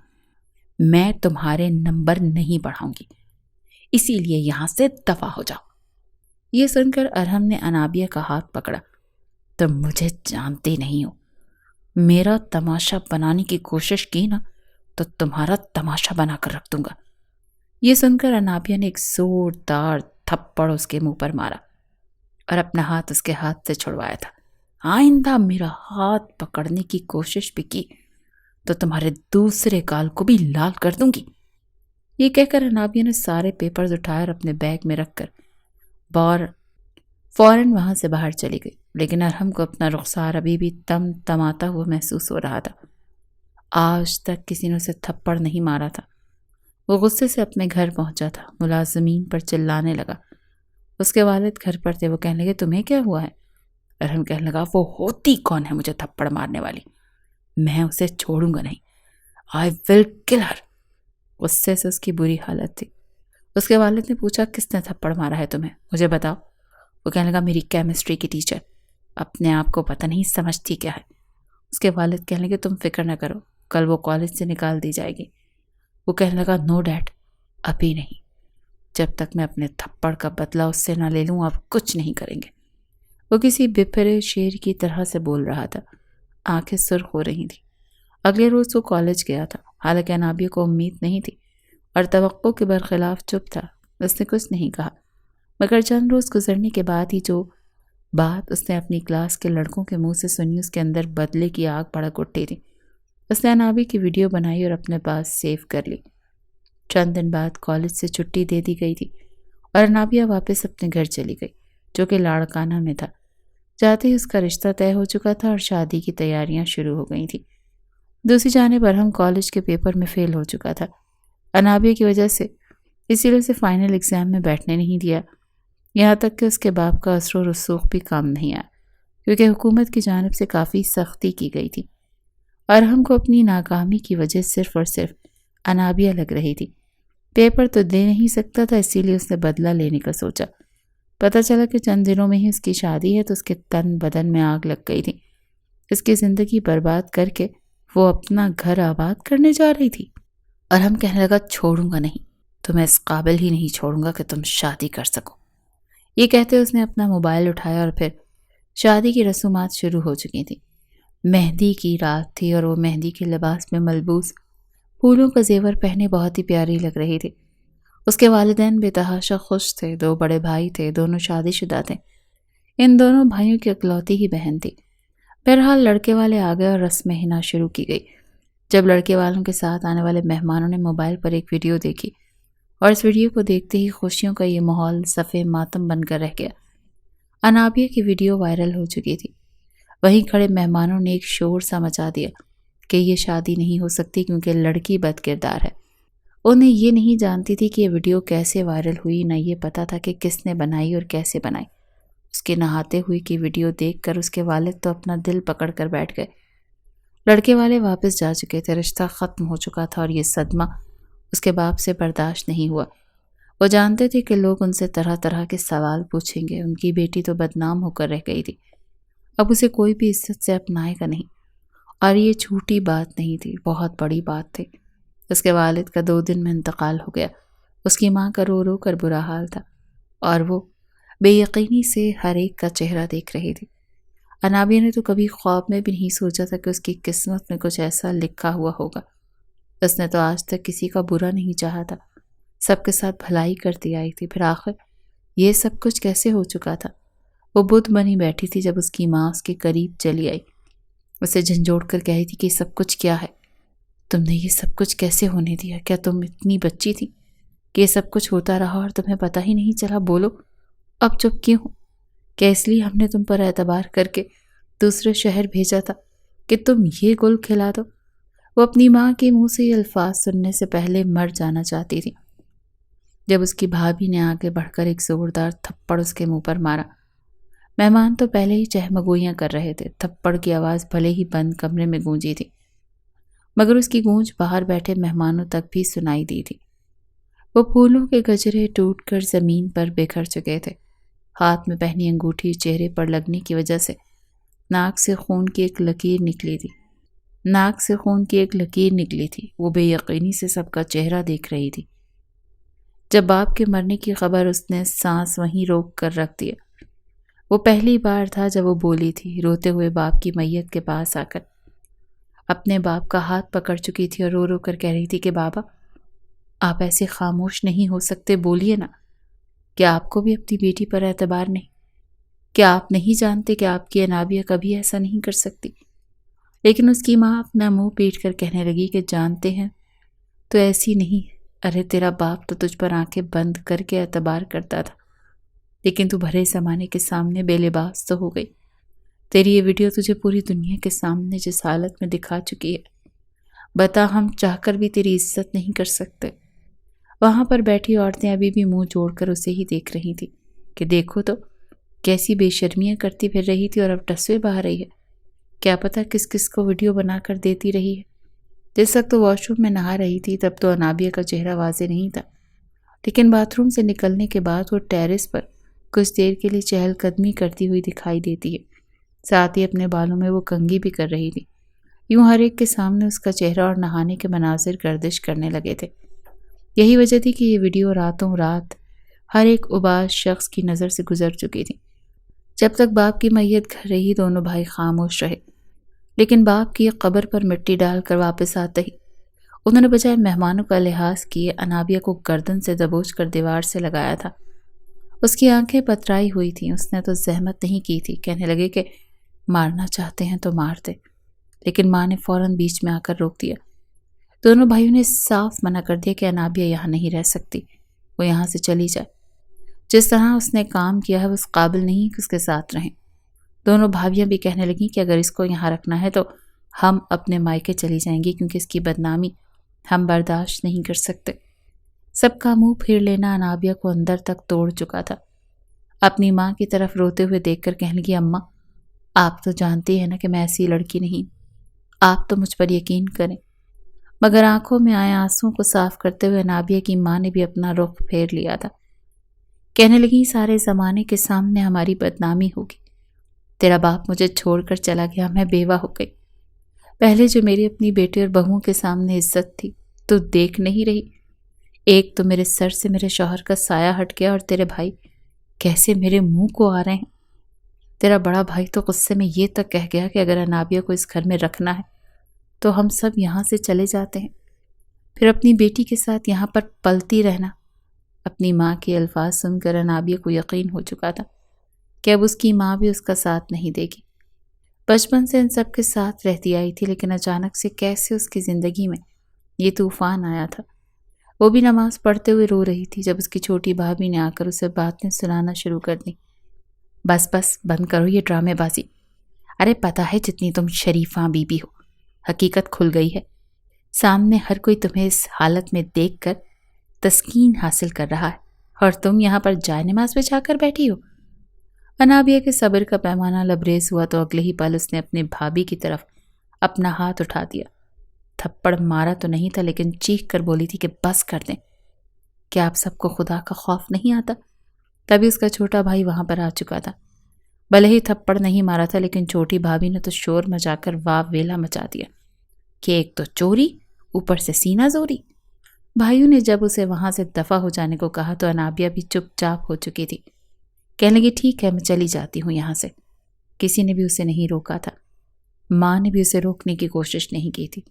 میں تمہارے نمبر نہیں بڑھاؤں گی، اسی لیے یہاں سے دفع ہو جاؤ۔ یہ سن کر ارحم نے انابیہ کا ہاتھ پکڑا۔ تم مجھے جانتے نہیں ہو، میرا تماشا بنانے کی کوشش کی نا تو تمہارا تماشا بنا کر رکھ دوں گا۔ یہ سن کر انابیہ نے ایک زوردار تھپڑ اس کے منہ پر مارا اور اپنا ہاتھ اس کے ہاتھ سے چھڑوایا تھا۔ آئندہ میرا ہاتھ پکڑنے کی کوشش بھی کی تو تمہارے دوسرے گال کو بھی لال کر دوں گی۔ یہ کہہ کر انابیہ نے سارے پیپرز اٹھائے اور اپنے بیگ میں رکھ کر فوراً وہاں سے باہر چلی گئی، لیکن ارحم کو اپنا رخسار ابھی بھی تماتا ہوا محسوس ہو رہا تھا۔ آج تک کسی نے اسے تھپڑ نہیں مارا تھا۔ وہ غصے سے اپنے گھر پہنچا تھا، ملازمین پر چلانے لگا۔ اس کے والد گھر پر تھے، وہ کہنے لگے تمہیں کیا ہوا ہے؟ ارحم کہنے لگا وہ ہوتی کون ہے مجھے تھپڑ مارنے والی، میں اسے چھوڑوں گا نہیں، I will kill her۔ غصے سے اس کی بری حالت تھی۔ اس کے والد نے پوچھا کس نے تھپڑ مارا ہے تمہیں، مجھے بتاؤ۔ وہ کہنے لگا میری کیمسٹری کی ٹیچر، اپنے آپ کو پتہ نہیں سمجھتی کیا ہے۔ اس کے والد کہنے لگے تم فکر نہ کرو، کل وہ کالج سے نکال دی جائے گی۔ وہ کہنے لگا نو ڈیڈ، ابھی نہیں، جب تک میں اپنے تھپڑ کا بدلہ اس سے نہ لے لوں آپ کچھ نہیں کریں گے۔ وہ کسی بپھرے شیر کی طرح سے بول رہا تھا، آنکھیں سرخ ہو رہی تھیں۔ اگلے روز وہ کالج گیا تھا، حالانکہ انابیہ کو امید نہیں تھی اور توقع کے برخلاف چپ تھا۔ اس نے کچھ نہیں کہا، مگر چند روز گزرنے کے بعد ہی جو بات اس نے اپنی کلاس کے لڑکوں کے منہ سے سنی اس کے اندر بدلے کی آگ بھڑک اٹھی تھی۔ اس نے انابیہ کی ویڈیو بنائی اور اپنے پاس سیو کر لی۔ چند دن بعد کالج سے چھٹی دے دی گئی تھی اور انابیہ واپس اپنے گھر چلی گئی، جو کہ لاڑکانہ میں تھا۔ جاتے ہی اس کا رشتہ طے ہو چکا تھا اور شادی کی تیاریاں شروع ہو گئی تھیں۔ دوسری جانب ارحم کالج کے پیپر میں فیل ہو چکا تھا انابیہ کی وجہ سے، اسی لیے اسے فائنل ایگزام میں بیٹھنے نہیں دیا۔ یہاں تک کہ اس کے باپ کا اثر و رسوخ بھی کام نہیں آیا، کیونکہ حکومت کی جانب سے کافی سختی کی گئی تھی۔ ارحم کو اپنی ناکامی کی وجہ صرف اور صرف انابیہ لگ رہی تھی۔ پیپر تو دے نہیں سکتا تھا، اسی لیے اس نے بدلہ لینے کا سوچا۔ پتہ چلا کہ چند دنوں میں ہی اس کی شادی ہے تو اس کے تن بدن میں آگ لگ گئی تھی۔ اس کی زندگی برباد کر کے وہ اپنا گھر آباد کرنے جا رہی تھی۔ ارحم کہنے لگا چھوڑوں گا نہیں، تمہیں اس قابل ہی نہیں چھوڑوں گا کہ تم شادی کر سکو۔ یہ کہتے اس نے اپنا موبائل اٹھایا اور پھر شادی کی رسومات شروع ہو چکی تھیں۔ مہندی کی رات تھی اور وہ مہندی کے لباس میں ملبوس پھولوں کا زیور پہنے بہت ہی پیاری لگ رہی تھی۔ اس کے والدین بے تحاشا خوش تھے، دو بڑے بھائی تھے، دونوں شادی شدہ تھے۔ ان دونوں بھائیوں کی اکلوتی ہی بہن تھی۔ بہرحال لڑکے والے آ گئے اور رسم حنا شروع کی گئی۔ جب لڑکے والوں کے ساتھ آنے والے مہمانوں نے موبائل پر ایک ویڈیو دیکھی اور اس ویڈیو کو دیکھتے ہی خوشیوں کا یہ ماحول صفے ماتم بن کر رہ گیا۔ انابیہ کی ویڈیو وائرل ہو چکی تھی۔ وہیں کھڑے مہمانوں نے ایک شور سا مچا دیا کہ یہ شادی نہیں ہو سکتی کیونکہ لڑکی بد کردار ہے۔ انہیں یہ نہیں جانتی تھی کہ یہ ویڈیو کیسے وائرل ہوئی، نہ یہ پتا تھا کہ کس نے بنائی اور کیسے بنائی۔ اس کے نہاتے ہوئے کی ویڈیو دیکھ کر اس کے والد تو اپنا دل پکڑ کر بیٹھ گئے۔ لڑکے والے واپس جا چکے تھے، رشتہ ختم ہو چکا تھا اور یہ صدمہ اس کے باپ سے برداشت نہیں ہوا۔ وہ جانتے تھے کہ لوگ ان سے طرح طرح کے سوال پوچھیں گے، ان کی بیٹی تو بدنام ہو کر رہ گئی تھی، اب اسے کوئی بھی عزت سے اپنائے گا نہیں۔ اور یہ چھوٹی بات نہیں تھی، بہت بڑی بات تھی۔ اس کے والد کا 2 دن میں انتقال ہو گیا۔ اس کی ماں کا رو رو کر برا حال تھا اور وہ بے یقینی سے ہر ایک کا چہرہ دیکھ رہی تھی۔ انابیہ نے تو کبھی خواب میں بھی نہیں سوچا تھا کہ اس کی قسمت میں کچھ ایسا لکھا ہوا ہوگا۔ اس نے تو آج تک کسی کا برا نہیں چاہا تھا، سب کے ساتھ بھلائی کرتی آئی تھی، پھر آخر یہ سب کچھ کیسے ہو چکا تھا؟ وہ بت بنی بیٹھی تھی جب اس کی ماں اس کے قریب چلی آئی، اسے جھنجھوڑ کر کہی تھی کہ یہ سب کچھ کیا ہے؟ تم نے یہ سب کچھ کیسے ہونے دیا؟ کیا تم اتنی بچی تھی کہ یہ سب کچھ ہوتا رہا اور تمہیں پتہ ہی نہیں چلا؟ بولو، اب چپ کیوں ہو؟ کیا اس لیے ہم نے تم پر اعتبار کر کے دوسرے شہر بھیجا تھا کہ تم یہ گل کھلا دو؟ وہ اپنی ماں کے منہ سے یہ الفاظ سننے سے پہلے مر جانا چاہتی تھی، جب اس کی بھابھی نے آگے بڑھ کر ایک زوردار تھپڑ اس کے منہ پر مارا۔ مہمان تو پہلے ہی چہمگوئیاں کر رہے تھے، تھپڑ کی آواز بھلے ہی بند کمرے میں گونجی تھی مگر اس کی گونج باہر بیٹھے مہمانوں تک بھی سنائی دی تھی۔ وہ پھولوں کے گجرے ٹوٹ کر زمین پر بکھر چکے تھے، ہاتھ میں پہنی انگوٹھی چہرے پر لگنے کی وجہ سے ناک سے خون کی ایک لکیر نکلی تھی۔ وہ بے یقینی سے سب کا چہرہ دیکھ رہی تھی۔ جب باپ کے مرنے کی خبر اس نے سانس وہیں روک کر رکھ دیا۔ وہ پہلی بار تھا جب وہ بولی تھی، روتے ہوئے باپ کی میت کے پاس آ کر اپنے باپ کا ہاتھ پکڑ چکی تھی اور رو رو کر کہہ رہی تھی کہ بابا، آپ ایسے خاموش نہیں ہو سکتے، بولیے نا۔ کیا آپ کو بھی اپنی بیٹی پر اعتبار نہیں؟ کیا آپ نہیں جانتے کہ آپ کی انابیہ کبھی ایسا نہیں کر سکتی؟ لیکن اس کی ماں اپنا منہ پیٹ کر کہنے لگی کہ جانتے ہیں تو ایسی نہیں، ارے تیرا باپ تو تجھ پر آنکھیں بند کر کے اعتبار کرتا تھا، لیکن تو بھرے زمانے کے سامنے بے لباس تو ہو گئی۔ تیری یہ ویڈیو تجھے پوری دنیا کے سامنے جس حالت میں دکھا چکی ہے، بتا ہم چاہ کر بھی تیری عزت نہیں کر سکتے۔ وہاں پر بیٹھی عورتیں ابھی بھی منہ جوڑ کر اسے ہی دیکھ رہی تھی کہ دیکھو تو کیسی بے شرمیاں کرتی پھر رہی تھی اور اب ٹسوے بہا رہی ہے۔ کیا پتا کس کس کو ویڈیو بنا کر دیتی رہی ہے۔ جس وقت تو واش روم میں نہا رہی تھی تب تو انابیہ کا چہرہ واضح نہیں تھا، لیکن باتھ روم سے نکلنے کے بعد وہ ٹیرس پر کچھ دیر کے لیے چہل قدمی کرتی ہوئی دکھائی دیتی ہے، ساتھ ہی اپنے بالوں میں وہ کنگھی بھی کر رہی تھی۔ یوں ہر ایک کے سامنے اس کا چہرہ اور نہانے کے مناظر گردش کرنے لگے تھے۔ یہی وجہ تھی کہ یہ ویڈیو راتوں رات ہر ایک اباس شخص کی نظر سے گزر چکی تھی۔ جب تک باپ کی میت گھر رہی دونوں بھائی خاموش رہے، لیکن باپ کی قبر پر مٹی ڈال کر واپس آتے ہی انہوں نے بجائے مہمانوں کا لحاظ کیے انابیہ کو گردن سے دبوچ کر دیوار سے لگایا تھا۔ اس کی آنکھیں پترائی ہوئی تھیں، اس نے تو زحمت نہیں کی تھی، کہنے لگے کہ مارنا چاہتے ہیں تو مار دے، لیکن ماں نے فوراً بیچ میں آ کر روک دیا۔ دونوں بھائیوں نے صاف منع کر دیا کہ انابیہ یہاں نہیں رہ سکتی، وہ یہاں سے چلی جائے۔ جس طرح اس نے کام کیا ہے وہ اس قابل نہیں کہ اس کے ساتھ رہیں۔ دونوں بھابیاں بھی کہنے لگیں کہ اگر اس کو یہاں رکھنا ہے تو ہم اپنے مائکے چلی جائیں گی، کیونکہ اس کی بدنامی ہم برداشت نہیں کر سکتے۔ سب کا منہ پھیر لینا انابیہ کو اندر تک توڑ چکا تھا۔ اپنی ماں کی طرف روتے ہوئے دیکھ کر کہنے لگی، اماں آپ تو جانتی ہیں نا کہ میں ایسی لڑکی نہیں، آپ تو مجھ پر یقین کریں۔ مگر آنکھوں میں آئے آنسوں کو صاف کرتے ہوئے انابیہ کی ماں نے بھی اپنا رخ پھیر لیا تھا۔ کہنے لگی، سارے زمانے کے سامنے ہماری بدنامی ہوگی۔ تیرا باپ مجھے چھوڑ کر چلا گیا، میں بیوہ ہو گئی۔ پہلے جو میری اپنی بیٹے اور بہوؤں کے سامنے عزت تھی تو دیکھ نہیں رہی۔ ایک تو میرے سر سے میرے شوہر کا سایہ ہٹ گیا، اور تیرے بھائی کیسے میرے منہ کو آ رہے ہیں۔ تیرا بڑا بھائی تو غصے میں یہ تک کہہ گیا کہ اگر انابیہ کو اس گھر میں رکھنا ہے تو ہم سب یہاں سے چلے جاتے ہیں، پھر اپنی بیٹی کے ساتھ یہاں پر پلتی رہنا۔ اپنی ماں کے الفاظ سن کر انابیہ کو یقین ہو چکا تھا کہ اب اس کی ماں بھی اس کا ساتھ نہیں دے گی۔ بچپن سے ان سب کے ساتھ رہتی آئی تھی، لیکن اچانک سے کیسے اس کی زندگی میں یہ طوفان آیا تھا۔ وہ بھی نماز پڑھتے ہوئے رو رہی تھی جب اس کی چھوٹی بھابھی نے آ کر اسے باتیں سنانا شروع کر دی۔ بس بند کرو یہ ڈرامے بازی۔ ارے پتہ ہے جتنی تم شریفاں بی بی ہو، حقیقت کھل گئی ہے۔ سامنے ہر کوئی تمہیں اس حالت میں دیکھ کر تسکین حاصل کر رہا ہے اور تم یہاں پر جائے نماز بچھا کر بیٹھی ہو۔ انابیہ کے صبر کا پیمانہ لبریز ہوا تو اگلے ہی پل اس نے اپنے بھابھی کی طرف اپنا ہاتھ اٹھا دیا۔ تھپڑ مارا تو نہیں تھا لیکن چیخ کر بولی تھی کہ بس کر دیں، کیا آپ سب کو خدا کا خوف نہیں آتا؟ تبھی اس کا چھوٹا بھائی وہاں پر آ چکا تھا۔ بھلے ہی تھپڑ نہیں مارا تھا لیکن چھوٹی بھابھی نے تو شور مچا کر واو ویلا مچا دیا کہ ایک تو چوری، اوپر سے سینہ زوری۔ بھائیوں نے جب اسے وہاں سے دفع ہو جانے کو کہا تو انابیہ بھی چپ چاپ ہو چکی تھی۔ کہنے لگی ٹھیک ہے میں چلی جاتی ہوں یہاں سے۔ کسی نے بھی اسے نہیں روکا تھا، ماں نے بھی اسے روکنے کی کوشش نہیں کی تھی۔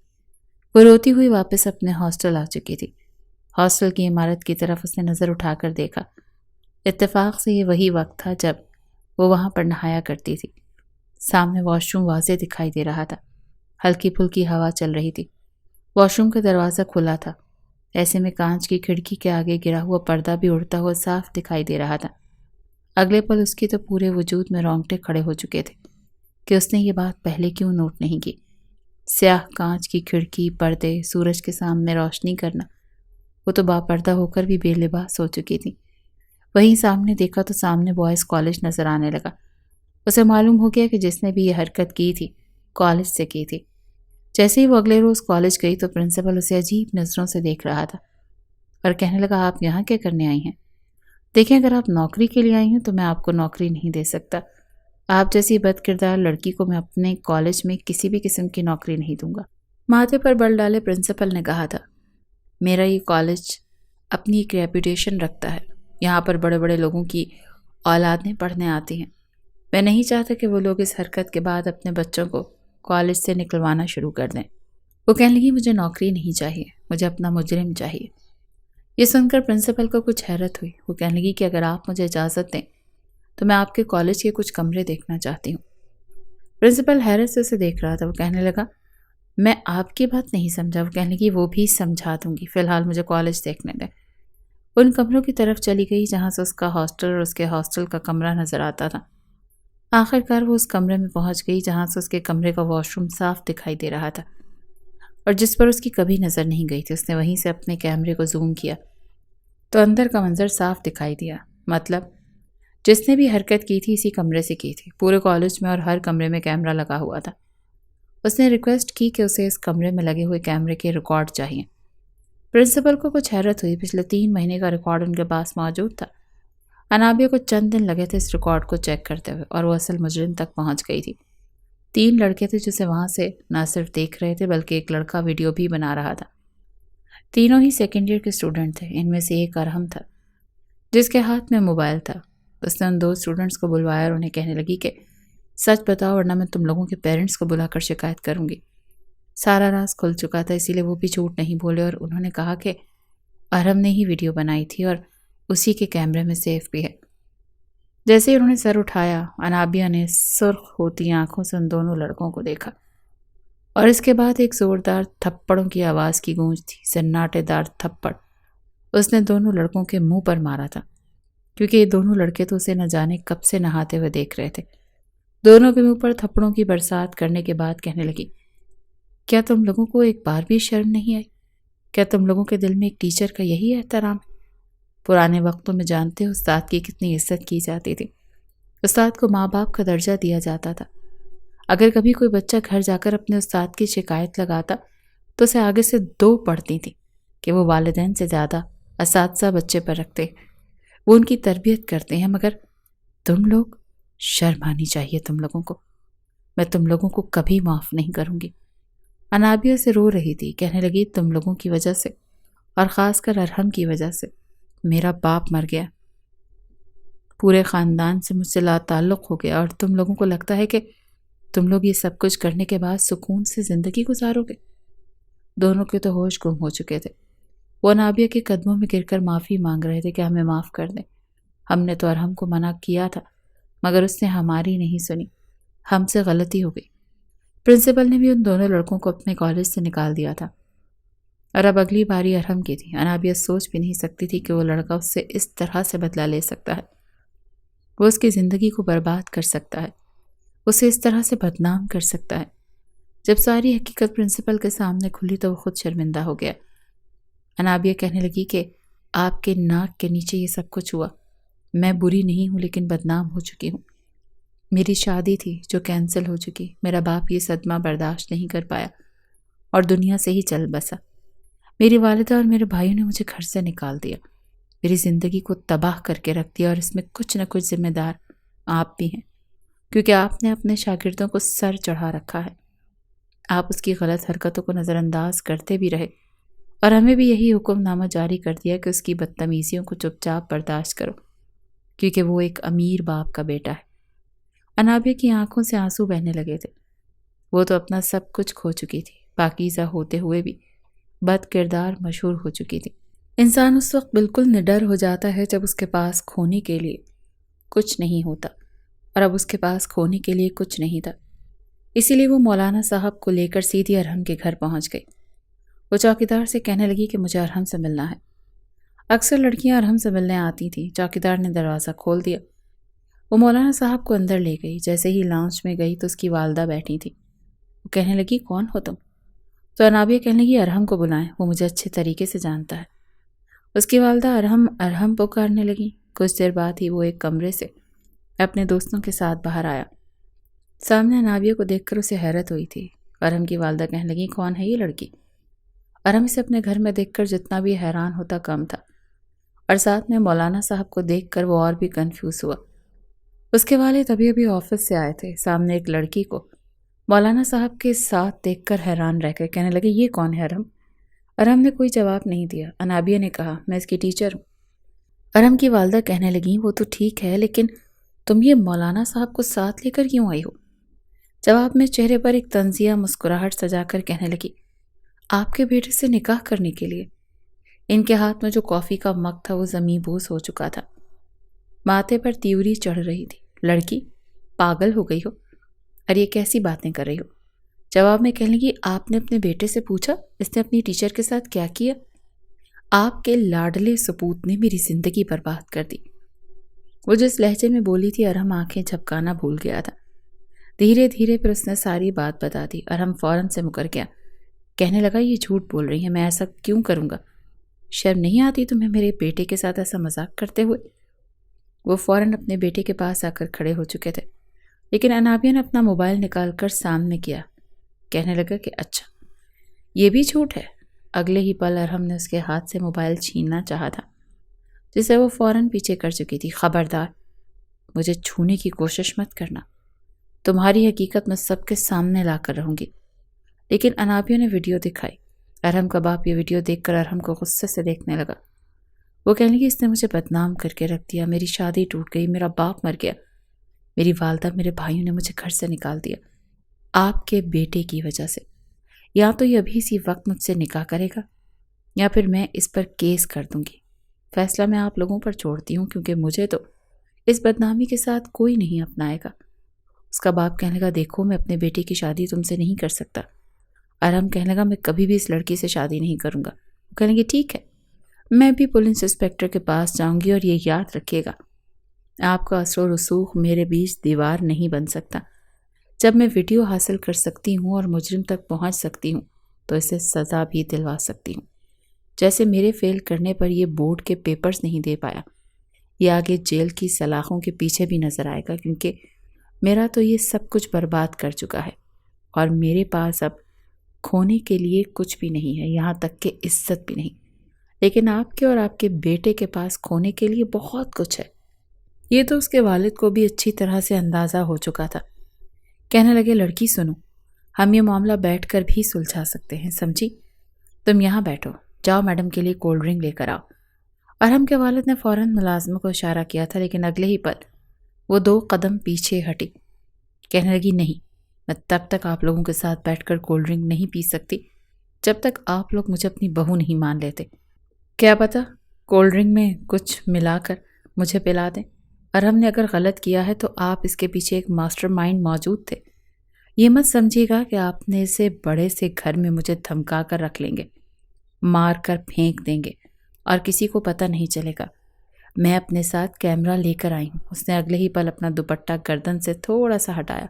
وہ روتی ہوئی واپس اپنے ہاسٹل آ چکی تھی۔ ہاسٹل کی عمارت کی طرف اس نے نظر اٹھا کر دیکھا۔ اتفاق سے یہ وہی وقت تھا جب وہ وہاں پر نہایا کرتی تھی۔ سامنے واش روم واضح دکھائی دے رہا تھا، ہلکی پھلکی ہوا چل رہی تھی۔ واش روم کا دروازہ کھلا تھا، ایسے میں کانچ کی کھڑکی کے آگے گرا ہوا پردہ بھی اڑتا ہوا صاف دکھائی دے رہا تھا۔ اگلے پل اس کی تو پورے وجود میں رونگٹے کھڑے ہو چکے تھے کہ اس نے یہ بات پہلے کیوں نوٹ نہیں کی۔ سیاہ کانچ کی کھڑکی، پردے، سورج کے سامنے روشنی کرنا، وہ تو باپردہ ہو کر بھی بے لباس ہو چکی تھی۔ وہیں سامنے دیکھا تو سامنے بوائز کالج نظر آنے لگا۔ اسے معلوم ہو گیا کہ جس نے بھی یہ حرکت کی تھی کالج سے کی تھی۔ جیسے ہی وہ اگلے روز کالج گئی تو پرنسپل اسے عجیب نظروں سے دیکھ رہا تھا اور کہنے لگا آپ یہاں کیا کرنے آئی ہیں؟ دیکھیں اگر آپ نوکری کے لیے آئی ہیں تو میں آپ کو نوکری نہیں دے سکتا۔ آپ جیسی بد کردار لڑکی کو میں اپنے کالج میں کسی بھی قسم کی نوکری نہیں دوں گا۔ ماتھے پر بل ڈالے پرنسپل نے کہا تھا میرا یہ کالج اپنی ایک ریپوٹیشن رکھتا ہے، یہاں پر بڑے بڑے لوگوں کی اولادیں پڑھنے آتی ہیں، میں نہیں چاہتا کہ وہ لوگ اس حرکت کے بعد اپنے بچوں کو کالج سے نکلوانا شروع کر دیں۔ وہ کہنے لگی مجھے نوکری نہیں چاہیے، مجھے اپنا مجرم چاہیے۔ یہ سن کر پرنسپل کو کچھ حیرت ہوئی۔ وہ کہنے لگی کہ اگر آپ مجھے اجازت دیں تو میں آپ کے کالج کے کچھ کمرے دیکھنا چاہتی ہوں۔ پرنسپل حیرت سے اسے دیکھ رہا تھا۔ وہ کہنے لگا میں آپ کی بات نہیں سمجھا۔ وہ کہنے لگی وہ بھی سمجھا دوں گی، فی الحال مجھے کالج دیکھنے دیں۔ ان کمروں کی طرف چلی گئی جہاں سے اس کا ہاسٹل اور اس کے ہاسٹل کا کمرہ نظر آتا تھا۔ آخر کار وہ اس کمرے میں پہنچ گئی جہاں سے اس کے کمرے کا واش روم صاف دکھائی دے رہا تھا اور جس پر اس کی کبھی نظر نہیں گئی تھی۔ اس نے وہیں سے اپنے کیمرے کو زوم کیا تو اندر کا منظر صاف دکھائی دیا، مطلب جس نے بھی حرکت کی تھی اسی کمرے سے کی تھی۔ پورے کالج میں اور ہر کمرے میں کیمرہ لگا ہوا تھا۔ اس نے ریکویسٹ کی کہ اسے اس کمرے میں لگے ہوئے کیمرے کے ریکارڈ چاہیے۔ پرنسپل کو کچھ حیرت ہوئی، پچھلے 3 مہینے کا ریکارڈ ان کے پاس موجود تھا۔ انابیہ کو چند دن لگے تھے اس ریکارڈ کو چیک کرتے ہوئے اور وہ اصل مجرم تک پہنچ گئی تھی۔ 3 لڑکے تھے جسے وہاں سے نہ صرف دیکھ رہے تھے بلکہ ایک لڑکا ویڈیو بھی بنا رہا تھا۔ تینوں ہی سیکنڈ ایئر کے اسٹوڈنٹ تھے۔ ان میں سے ایک ارحم تھا جس کے ہاتھ میں موبائل تھا۔ اس نے ان 2 اسٹوڈنٹس کو بلوایا اور انہیں کہنے لگی کہ سچ بتاؤ ورنہ میں تم لوگوں کے پیرنٹس کو بلا کر شکایت کروں گی۔ سارا راز کھل چکا تھا، اسی لیے وہ بھی جھوٹ نہیں بولے اور انہوں نے کہا کہ ارحم نے ہی ویڈیو بنائی تھی اور اسی کے کیمرے میں سیف بھی ہے۔ جیسے ہی انہوں نے سر اٹھایا انابیہ نے سرخ ہوتی آنکھوں سے ان دونوں لڑکوں کو دیکھا اور اس کے بعد ایک زوردار تھپڑوں کی آواز کی گونج تھی۔ سناٹے دار تھپڑ اس نے دونوں لڑکوں کے منہ پر مارا تھا کیونکہ یہ دونوں لڑکے تو اسے نہ جانے کب سے نہاتے ہوئے دیکھ رہے تھے۔ دونوں کے منہ پر تھپڑوں کی برسات کرنے کے بعد کہنے لگی کیا تم لوگوں کو ایک بار بھی شرم نہیں آئی؟ کیا تم لوگوں کے دل میں ایک ٹیچر کا یہی احترام ہے؟ پرانے وقتوں میں جانتے ہو استاد کی کتنی عزت کی جاتی تھی، استاد کو ماں باپ کا درجہ دیا جاتا تھا۔ اگر کبھی کوئی بچہ گھر جا کر اپنے استاد کی شکایت لگاتا تو اسے آگے سے 2 پڑھتی تھی کہ وہ والدین سے زیادہ اساتذہ بچے پر رکھتے، وہ ان کی تربیت کرتے ہیں، مگر تم لوگ، شرم آنی چاہیے تم لوگوں کو، میں تم لوگوں کو کبھی معاف نہیں کروں گی۔ انابیہ سے رو رہی تھی، کہنے لگی تم لوگوں کی وجہ سے اور خاص کر ارحم کی وجہ سے میرا باپ مر گیا، پورے خاندان سے مجھ سے لا تعلق ہو گیا اور تم لوگوں کو لگتا ہے کہ تم لوگ یہ سب کچھ کرنے کے بعد سکون سے زندگی گزارو گے۔ دونوں کے تو ہوش گم ہو چکے تھے۔ وہ انابیہ کے قدموں میں گر کر معافی مانگ رہے تھے کہ ہمیں معاف کر دیں، ہم نے تو ارحم کو منع کیا تھا مگر اس نے ہماری نہیں سنی، ہم سے غلطی ہو گئی۔ پرنسپل نے بھی ان دونوں لڑکوں کو اپنے کالج سے نکال دیا تھا اور اب اگلی باری ارحم کی تھی۔ انابیہ سوچ بھی نہیں سکتی تھی کہ وہ لڑکا اس سے اس طرح سے بدلہ لے سکتا ہے، وہ اس کی زندگی کو برباد کر سکتا ہے، اسے اس طرح سے بدنام کر سکتا ہے۔ جب ساری حقیقت پرنسپل کے سامنے کھلی تو وہ خود شرمندہ ہو گیا۔ انابیہ کہنے لگی کہ آپ کے ناک کے نیچے یہ سب کچھ ہوا۔ میں بری نہیں ہوں لیکن بدنام ہو چکی ہوں۔ میری شادی تھی جو کینسل ہو چکی۔ میرا باپ یہ صدمہ برداشت نہیں کر پایا اور دنیا سے ہی چل بسا۔ میری والدہ اور میرے بھائیوں نے مجھے گھر سے نکال دیا، میری زندگی کو تباہ کر کے رکھ دیا، اور اس میں کچھ نہ کچھ ذمہ دار آپ بھی ہیں، کیونکہ آپ نے اپنے شاگردوں کو سر چڑھا رکھا ہے۔ آپ اس کی غلط حرکتوں کو نظر انداز کرتے بھی رہے اور ہمیں بھی یہی حکم نامہ جاری کر دیا کہ اس کی بدتمیزیوں کو چپ چاپ برداشت کرو، کیونکہ وہ ایک امیر باپ کا بیٹا ہے۔ انابیہ کی آنکھوں سے آنسو بہنے لگے تھے۔ وہ تو اپنا سب کچھ کھو چکی تھی، پاکیزہ ہوتے ہوئے بھی بد کردار مشہور ہو چکی تھی۔ انسان اس وقت بالکل نڈر ہو جاتا ہے جب اس کے پاس کھونے کے لیے کچھ نہیں ہوتا، اور اب اس کے پاس کھونے کے لیے کچھ نہیں تھا۔ اسی لیے وہ مولانا صاحب کو لے کر سیدھی ارحم کے گھر پہنچ گئی۔ وہ چوکیدار سے کہنے لگی کہ مجھے ارحم سے ملنا ہے۔ اکثر لڑکیاں ارحم سے ملنے آتی تھیں۔ چوکیدار نے دروازہ کھول دیا۔ وہ مولانا صاحب کو اندر لے گئی۔ جیسے ہی لانچ میں گئی تو اس کی والدہ بیٹھی تھی۔ وہ کہنے لگی کون ہو تم؟ تو انابیہ کہنے لگی ارحم کو بلائیں، وہ مجھے اچھے طریقے سے جانتا ہے۔ اس کی والدہ ارحم ارحم پکارنے لگی۔ کچھ دیر بعد ہی وہ ایک کمرے سے اپنے دوستوں کے ساتھ باہر آیا۔ سامنے انابیہ کو دیکھ کر اسے حیرت ہوئی تھی۔ ارحم کی والدہ کہنے لگی کون ہے یہ لڑکی؟ ارحم اسے اپنے گھر میں دیکھ کر جتنا بھی حیران ہوتا کم تھا، اور ساتھ میں مولانا صاحب کو دیکھ کر وہ اور بھی کنفیوز ہوا۔ اس کے والد ابھی آفس سے آئے تھے۔ سامنے ایک لڑکی کو مولانا صاحب کے ساتھ دیکھ کر حیران رہ گئے۔ کہنے لگے یہ کون ہے ارحم؟ ارحم نے کوئی جواب نہیں دیا۔ انابیہ نے کہا میں اس کی ٹیچر ہوں۔ ارحم کی والدہ کہنے لگیں وہ تو ٹھیک ہے، لیکن تم یہ مولانا صاحب کو ساتھ لے کر کیوں آئی ہو؟ جواب میں چہرے پر ایک طنزیہ مسکراہٹ سجا کر کہنے لگی آپ کے بیٹے سے نکاح کرنے کے لیے۔ ان کے ہاتھ میں جو کافی کا مگ تھا وہ زمیں بوس ہو چکا تھا۔ ماتھے پر تیوری چڑھ رہی تھی۔ لڑکی پاگل ہو گئی ہو اور یہ کیسی باتیں کر رہی ہو؟ جواب میں کہنے لگی آپ نے اپنے بیٹے سے پوچھا اس نے اپنی ٹیچر کے ساتھ کیا کیا؟ آپ کے لاڈلے سپوت نے میری زندگی برباد کر دی۔ وہ جس لہجے میں بولی تھی ارحم آنکھیں جھپکانا بھول گیا تھا۔ دھیرے دھیرے پھر اس نے ساری بات بتا دی۔ ارحم فوراً سے مکر گیا۔ کہنے لگا یہ جھوٹ بول رہی ہے، میں ایسا کیوں کروں گا؟ شرم نہیں آتی تمہیں میرے بیٹے کے ساتھ ایسا مذاق کرتے ہوئے؟ وہ فوراً اپنے بیٹے کے پاس آ کر کھڑے ہو چکے تھے، لیکن انابیہ نے اپنا موبائل نکال کر سامنے کیا۔ کہنے لگا کہ اچھا یہ بھی جھوٹ ہے۔ اگلے ہی پل ارحم نے اس کے ہاتھ سے موبائل چھیننا چاہا تھا، جسے وہ فوراً پیچھے کر چکی تھی۔ خبردار مجھے چھونے کی کوشش مت کرنا، تمہاری حقیقت میں سب کے سامنے لا کر رہوں گی۔ لیکن انابیہ نے ویڈیو دکھائی۔ ارحم کا باپ یہ ویڈیو دیکھ کر ارحم کو غصے سے دیکھنے لگا۔ وہ کہنے لگی اس نے مجھے بدنام کر کے رکھ دیا، میری شادی ٹوٹ گئی، میرا باپ مر گیا، میری والدہ میرے بھائیوں نے مجھے گھر سے نکال دیا آپ کے بیٹے کی وجہ سے۔ یا تو یہ ابھی اسی وقت مجھ سے نکاح کرے گا یا پھر میں اس پر کیس کر دوں گی۔ فیصلہ میں آپ لوگوں پر چھوڑتی ہوں، کیونکہ مجھے تو اس بدنامی کے ساتھ کوئی نہیں اپنائے گا۔ اس کا باپ کہنے لگا دیکھو میں اپنے بیٹے کی شادی تم سے نہیں کر سکتا۔ ارحم کہنے لگا میں کبھی بھی اس لڑکی سے شادی نہیں کروں گا۔ وہ کہنے لگے ٹھیک ہے، میں بھی پولیس انسپیکٹر کے پاس جاؤں گی، اور یہ یاد رکھیے گا آپ کا اثر و رسوخ میرے بیچ دیوار نہیں بن سکتا۔ جب میں ویڈیو حاصل کر سکتی ہوں اور مجرم تک پہنچ سکتی ہوں تو اسے سزا بھی دلوا سکتی ہوں۔ جیسے میرے فیل کرنے پر یہ بورڈ کے پیپرز نہیں دے پایا، یہ آگے جیل کی سلاخوں کے پیچھے بھی نظر آئے گا، کیونکہ میرا تو یہ سب کچھ برباد کر چکا ہے اور میرے پاس اب کھونے کے لیے کچھ بھی نہیں ہے، یہاں تک کہ عزت بھی نہیں۔ لیکن آپ کے اور آپ کے بیٹے کے پاس کھونے کے لیے بہت کچھ ہے۔ یہ تو اس کے والد کو بھی اچھی طرح سے اندازہ ہو چکا تھا۔ کہنے لگے لڑکی سنو، ہم یہ معاملہ بیٹھ کر بھی سلجھا سکتے ہیں، سمجھی؟ تم یہاں بیٹھو، جاؤ میڈم کے لیے کولڈ ڈرنک لے کر آؤ۔ ارحم کے والد نے فوراً ملازمہ کو اشارہ کیا تھا، لیکن اگلے ہی پل وہ 2 قدم پیچھے ہٹی۔ کہنے لگی نہیں، میں تب تک آپ لوگوں کے ساتھ بیٹھ کر کولڈ ڈرنک نہیں پی سکتی جب تک آپ لوگ مجھے اپنی بہو نہیں مان لیتے۔ کیا پتا کولڈ ڈرنک میں کچھ ملا کر مجھے پلا دیں۔ ارحم نے اگر غلط کیا ہے تو آپ اس کے پیچھے ایک ماسٹر مائنڈ موجود تھے۔ یہ مت سمجھیے گا کہ آپ نے اسے بڑے سے گھر میں مجھے دھمکا کر رکھ لیں گے، مار کر پھینک دیں گے اور کسی کو پتہ نہیں چلے گا۔ میں اپنے ساتھ کیمرہ لے کر آئی ہوں۔ اس نے اگلے ہی پل اپنا دوپٹہ گردن سے تھوڑا سا ہٹایا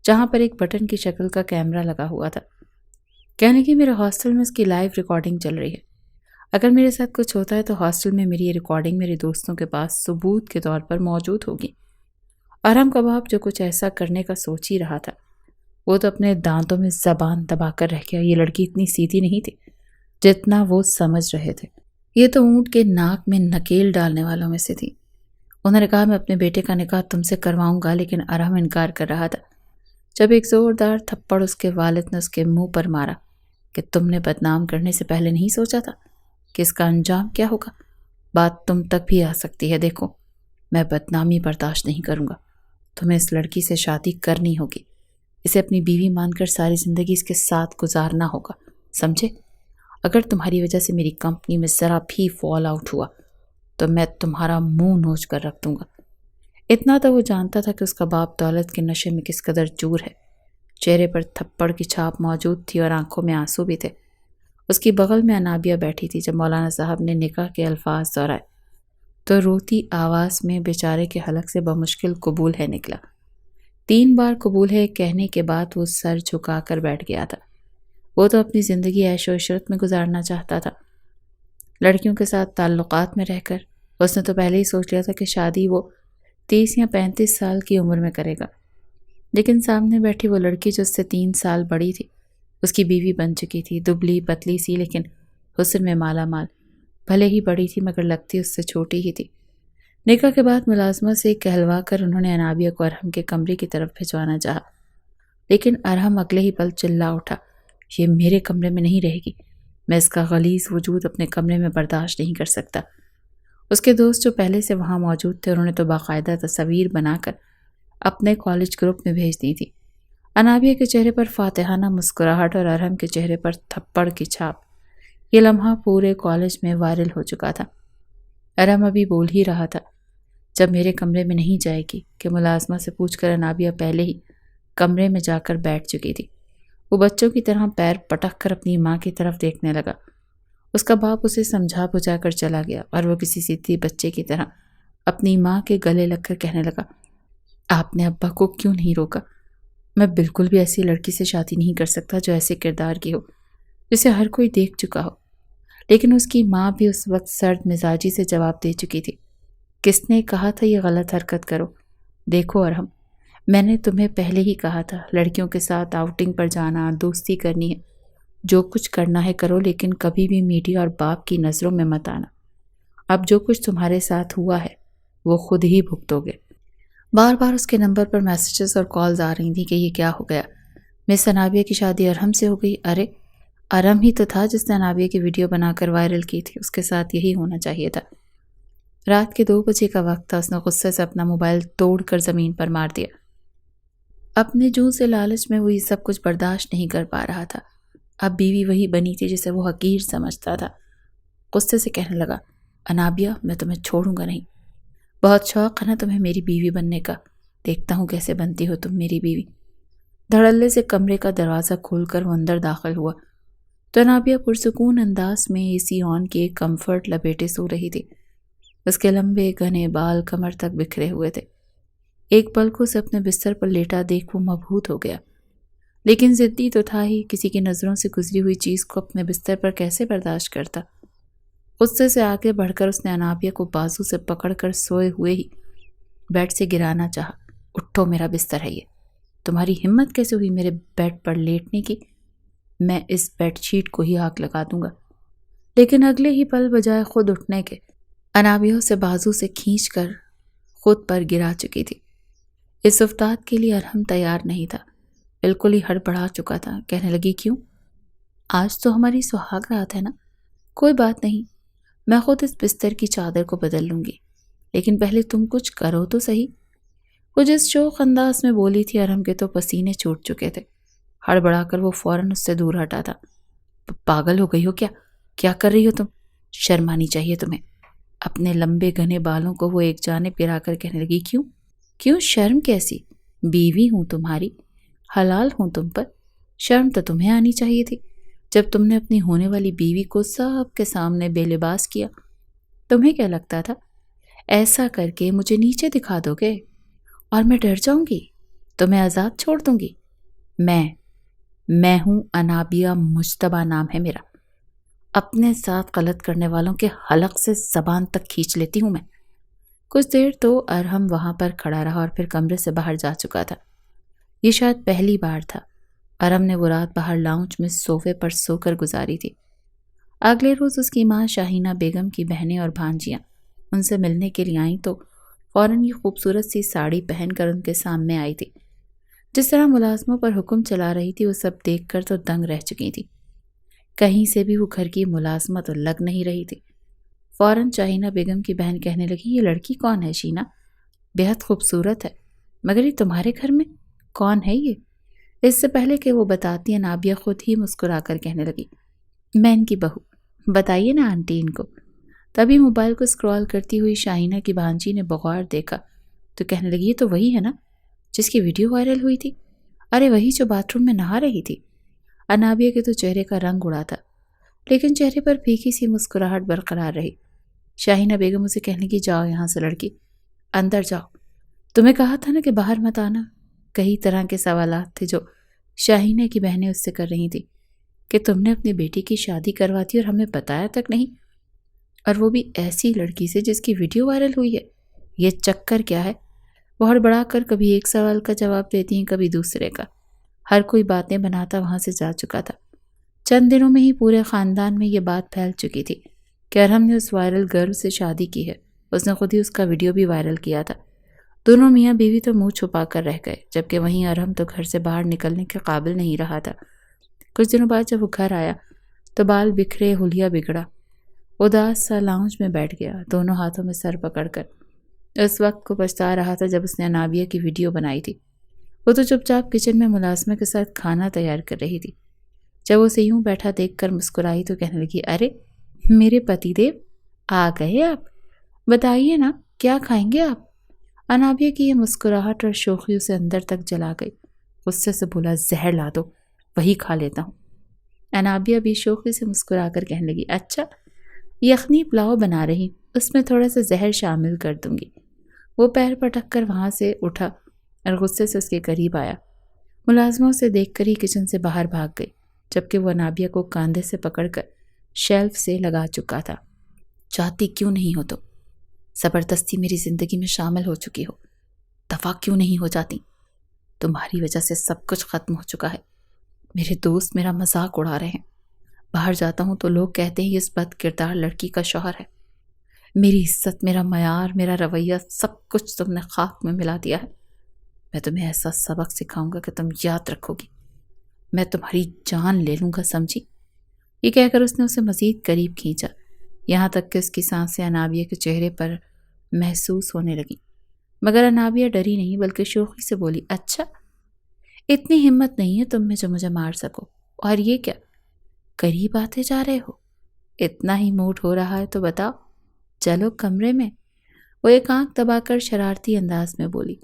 جہاں پر ایک بٹن کی شکل کا کیمرہ لگا ہوا تھا۔ کہنے کی میرے ہاسٹل میں اس کی لائیو ریکارڈنگ چل رہی ہے۔ اگر میرے ساتھ کچھ ہوتا ہے تو ہاسٹل میں میری یہ ریکارڈنگ میرے دوستوں کے پاس ثبوت کے طور پر موجود ہوگی۔ ارحم کا باپ جو کچھ ایسا کرنے کا سوچ ہی رہا تھا، وہ تو اپنے دانتوں میں زبان دبا کر رہ گیا۔ یہ لڑکی اتنی سیدھی نہیں تھی جتنا وہ سمجھ رہے تھے۔ یہ تو اونٹ کے ناک میں نکیل ڈالنے والوں میں سے تھی۔ انہوں نے کہا میں اپنے بیٹے کا نکاح تم سے کرواؤں گا، لیکن ارحم انکار کر رہا تھا۔ جب ایک زوردار تھپڑ اس کے والد نے اس کے منہ پر مارا کہ تم نے بدنام کرنے سے پہلے نہیں سوچا تھا کہ اس کا انجام کیا ہوگا؟ بات تم تک بھی آ سکتی ہے۔ دیکھو، میں بدنامی برداشت نہیں کروں گا۔ تمہیں اس لڑکی سے شادی کرنی ہوگی، اسے اپنی بیوی مان کر ساری زندگی اس کے ساتھ گزارنا ہوگا، سمجھے؟ اگر تمہاری وجہ سے میری کمپنی میں ذرا بھی فال آؤٹ ہوا تو میں تمہارا منہ نوچ کر رکھ دوں گا۔ اتنا تو وہ جانتا تھا کہ اس کا باپ دولت کے نشے میں کس قدر چور ہے۔ چہرے پر تھپڑ کی چھاپ موجود تھی اور آنکھوں میں آنسو بھی تھے۔ اس کی بغل میں انابیہ بیٹھی تھی۔ جب مولانا صاحب نے نکاح کے الفاظ دہرائے تو روتی آواز میں بیچارے کے حلق سے بمشکل قبول ہے نکلا۔ 3 بار قبول ہے کہنے کے بعد وہ سر جھکا کر بیٹھ گیا تھا۔ وہ تو اپنی زندگی عیش و عشرت میں گزارنا چاہتا تھا۔ لڑکیوں کے ساتھ تعلقات میں رہ کر اس نے تو پہلے ہی سوچ لیا تھا کہ شادی وہ 30 یا 35 سال کی عمر میں کرے گا، لیکن سامنے بیٹھی وہ لڑکی جو اس سے 3 سال بڑی تھی، اس کی بیوی بن چکی تھی، دبلی پتلی سی لیکن حسن میں مالا مال۔ بھلے ہی بڑی تھی مگر لگتی اس سے چھوٹی ہی تھی۔ نکاح کے بعد ملازمت سے کہلوا کر انہوں نے انابیہ کو ارحم کے کمرے کی طرف بھجوانا چاہا، لیکن ارحم اگلے ہی پل چلا اٹھا، یہ میرے کمرے میں نہیں رہے گی، میں اس کا غلیظ وجود اپنے کمرے میں برداشت نہیں کر سکتا۔ اس کے دوست جو پہلے سے وہاں موجود تھے انہوں نے تو باقاعدہ تصویر بنا کر اپنے کالج گروپ میں بھیج دی تھی۔ انابیہ کے چہرے پر فاتحانہ مسکراہٹ اور ارحم کے چہرے پر تھپڑ کی چھاپ، یہ لمحہ پورے کالج میں وائرل ہو چکا تھا۔ ارحم ابھی بول ہی رہا تھا جب میرے کمرے میں نہیں جائے گی کہ ملازمہ سے پوچھ کر انابیہ پہلے ہی کمرے میں جا کر بیٹھ چکی تھی۔ وہ بچوں کی طرح پیر پٹک کر اپنی ماں کی طرف دیکھنے لگا۔ اس کا باپ اسے سمجھا بجھا کر چلا گیا اور وہ کسی سیدھی بچے کی طرح اپنی ماں کے گلے لگ کر کہنے لگا، آپ نے ابا کو کیوں نہیں روکا؟ میں بالکل بھی ایسی لڑکی سے شادی نہیں کر سکتا جو ایسے کردار کی ہو، جسے ہر کوئی دیکھ چکا ہو۔ لیکن اس کی ماں بھی اس وقت سرد مزاجی سے جواب دے چکی تھی، کس نے کہا تھا یہ غلط حرکت کرو؟ دیکھو ارحم، میں نے تمہیں پہلے ہی کہا تھا لڑکیوں کے ساتھ آؤٹنگ پر جانا، دوستی کرنی ہے، جو کچھ کرنا ہے کرو، لیکن کبھی بھی میڈیا اور باپ کی نظروں میں مت آنا۔ اب جو کچھ تمہارے ساتھ ہوا ہے وہ خود ہی بھگتو گے۔ بار بار اس کے نمبر پر میسیجز اور کالز آ رہی تھیں کہ یہ کیا ہو گیا، مس انابیہ کی شادی ارحم سے ہو گئی۔ ارے ارحم ہی تو تھا جس نے انابیہ کی ویڈیو بنا کر وائرل کی تھی، اس کے ساتھ یہی ہونا چاہیے تھا۔ رات کے 2 بجے کا وقت تھا۔ اس نے غصے سے اپنا موبائل توڑ کر زمین پر مار دیا۔ اپنے جوں سے لالچ میں وہ یہ سب کچھ برداشت نہیں کر پا رہا تھا۔ اب بیوی وہی بنی تھی جسے وہ حقیر سمجھتا تھا۔ غصے سے کہنے لگا، انابیہ میں تمہیں چھوڑوں گا نہیں، بہت شوق ہے نا تمہیں میری بیوی بننے کا، دیکھتا ہوں کیسے بنتی ہو تم میری بیوی۔ دھڑلے سے کمرے کا دروازہ کھول کر وہ اندر داخل ہوا تو انابیہ پرسکون انداز میں اے سی آن کیے کمفرٹ لپیٹے سو رہی تھی۔ اس کے لمبے گھنے بال کمر تک بکھرے ہوئے تھے۔ ایک پل کو اسے اپنے بستر پر لیٹا دیکھ وہ مبہوت ہو گیا، لیکن ضدی تو تھا ہی، کسی کی نظروں سے گزری ہوئی چیز کو اپنے بستر پر کیسے برداشت کرتا۔ غصے سے آگے بڑھ کر اس نے انابیہ کو بازو سے پکڑ کر سوئے ہوئے ہی بیڈ سے گرانا چاہا۔ اٹھو، میرا بستر ہے یہ، تمہاری ہمت کیسے ہوئی میرے بیڈ پر لیٹنے کی؟ میں اس بیڈ شیٹ کو ہی آگ لگا دوں گا۔ لیکن اگلے ہی پل بجائے خود اٹھنے کے انابیہ سے بازو سے کھینچ کر خود پر گرا چکی تھی۔ اس افتاد کے لیے ارحم تیار نہیں تھا، بالکل ہی ہڑبڑا چکا تھا۔ کہنے لگی، کیوں؟ آج تو ہماری سہاگ رات ہے نا، کوئی بات نہیں، میں خود اس بستر کی چادر کو بدل لوں گی، لیکن پہلے تم کچھ کرو تو صحیح۔ وہ جس شوق انداز میں بولی تھی ارحم کے تو پسینے چھوٹ چکے تھے۔ ہڑبڑا کر وہ فوراً اس سے دور ہٹا تھا۔ پاگل ہو گئی ہو کیا؟ کیا کر رہی ہو تم؟ شرم آنی چاہیے تمہیں۔ اپنے لمبے گھنے بالوں کو وہ ایک جانب گرا کر کہنے لگی، کیوں شرم کیسی؟ بیوی ہوں تمہاری، حلال ہوں تم پر، شرم تو تمہیں آنی چاہیے تھی جب تم نے اپنی ہونے والی بیوی کو سب کے سامنے بے لباس کیا۔ تمہیں کیا لگتا تھا ایسا کر کے مجھے نیچے دکھا دو گے اور میں ڈر جاؤں گی؟ تو میں آزاد چھوڑ دوں گی؟ میں ہوں انابیہ مجتبیٰ نام ہے میرا. اپنے ساتھ غلط کرنے والوں کے حلق سے زبان تک کھینچ لیتی ہوں میں. کچھ دیر تو ارحم وہاں پر کھڑا رہا اور پھر کمرے سے باہر جا چکا تھا. یہ شاید پہلی بار تھا. ارحم نے وہ رات باہر لاؤنج میں صوفے پر سو کر گزاری تھی. اگلے روز اس کی ماں شاہینہ بیگم کی بہنیں اور بھانجیاں ان سے ملنے کے لیے آئیں تو فوراً یہ خوبصورت سی ساڑی پہن کر ان کے سامنے آئی تھی. جس طرح ملازموں پر حکم چلا رہی تھی وہ سب دیکھ کر تو دنگ رہ چکی تھی. کہیں سے بھی وہ گھر کی ملازمت لگ نہیں رہی تھی. فوراً شاہینہ بیگم کی بہن کہنے لگی، یہ لڑکی کون ہے شینا؟ بہت خوبصورت ہے، مگر یہ تمہارے گھر میں کون ہے یہ؟ اس سے پہلے کہ وہ بتاتی ہیں نابیہ خود ہی مسکرا کر کہنے لگی، میں ان کی بہو. بتائیے نا آنٹی ان کو. تبھی موبائل کو اسکرول کرتی ہوئی شاہینہ کی بھانجی نے بغور دیکھا تو کہنے لگی، یہ تو وہی ہے نا جس کی ویڈیو وائرل ہوئی تھی. ارے وہی جو باتھ روم میں نہا رہی تھی. انابیہ کے تو چہرے کا رنگ اڑا تھا لیکن چہرے پر پھیکی سی مسکراہٹ برقرار رہی. شاہینہ بیگم اسے کہنے لگی، جاؤ یہاں سے لڑکی، اندر جاؤ. تمہیں کہا تھا نا کہ باہر مت آنا. کئی طرح کے سوالات تھے جو شاہینہ کی بہنیں اس سے کر رہی تھی کہ تم نے اپنی بیٹی کی شادی کروا دی اور ہمیں بتایا تک نہیں، اور وہ بھی ایسی لڑکی سے جس کی ویڈیو وائرل ہوئی ہے. یہ چکر کیا ہے؟ بہت بڑا کر کبھی ایک سوال کا جواب دیتی ہیں کبھی دوسرے کا. ہر کوئی باتیں بناتا وہاں سے جا چکا تھا. چند دنوں میں ہی پورے خاندان میں یہ بات پھیل چکی تھی کہ ارحم نے اس وائرل گرل سے شادی کی ہے. اس نے خود ہی اس کا ویڈیو بھی وائرل کیا تھا. دونوں میاں بیوی تو منہ چھپا کر رہ گئے، جبکہ وہیں ارحم تو گھر سے باہر نکلنے کے قابل نہیں رہا تھا. کچھ دنوں بعد جب وہ گھر آیا تو بال بکھرے، حلیہ بگڑا، اداس سا لاؤنج میں بیٹھ گیا، دونوں ہاتھوں میں سر پکڑ کر. اس وقت کو پچھتا رہا تھا جب اس نے انابیہ کی ویڈیو بنائی تھی. وہ تو چپ چاپ کچن میں ملازمہ کے ساتھ کھانا تیار کر رہی تھی. جب اسے یوں بیٹھا دیکھ کر مسکرائی تو کہنے لگی، ارے میرے پتی دیو آ گئے آپ، بتائیے نا کیا کھائیں گے آپ؟ انابیہ کی یہ مسکراہٹ اور شوخی اسے اندر تک جلا گئی. غصے سے بولا، زہر لا دو، وہی کھا لیتا ہوں. انابیہ بھی شوخی سے مسکرا کر کہنے لگی، اچھا یخنی پلاؤ بنا رہی، اس میں تھوڑا سا زہر شامل کر دوں گی. وہ پیر پٹک کر وہاں سے اٹھا اور غصے سے اس کے قریب آیا. ملازموں سے دیکھ کر ہی کچن سے باہر بھاگ گئی، جبکہ وہ انابیہ کو کاندھے سے پکڑ کر شیلف سے لگا چکا تھا. چاہتی کیوں نہیں ہو تو؟ زبردستی میری زندگی میں شامل ہو چکی ہو، دفع کیوں نہیں ہو جاتی؟ تمہاری وجہ سے سب کچھ ختم ہو چکا ہے. میرے دوست میرا مذاق اڑا رہے ہیں. باہر جاتا ہوں تو لوگ کہتے ہیں یہ اس بد کردار لڑکی کا شوہر ہے. میری عزت، میرا معیار، میرا رویہ، سب کچھ تم نے خاک میں ملا دیا ہے. میں تمہیں ایسا سبق سکھاؤں گا کہ تم یاد رکھو گی. میں تمہاری جان لے لوں گا، سمجھی؟ یہ کہہ کر اس نے اسے مزید قریب کھینچا، یہاں تک کہ اس کی سانسیں انابیہ کے چہرے پر محسوس ہونے لگیں. مگر انابیہ ڈری نہیں بلکہ شوخی سے بولی، اچھا اتنی ہمت نہیں ہے تم میں جو مجھے مار سکو. اور یہ کیا قریب آتے جا رہے ہو؟ اتنا ہی موڈ ہو رہا ہے تو بتاؤ، چلو کمرے میں. وہ ایک آنکھ دبا کر شرارتی انداز میں بولی.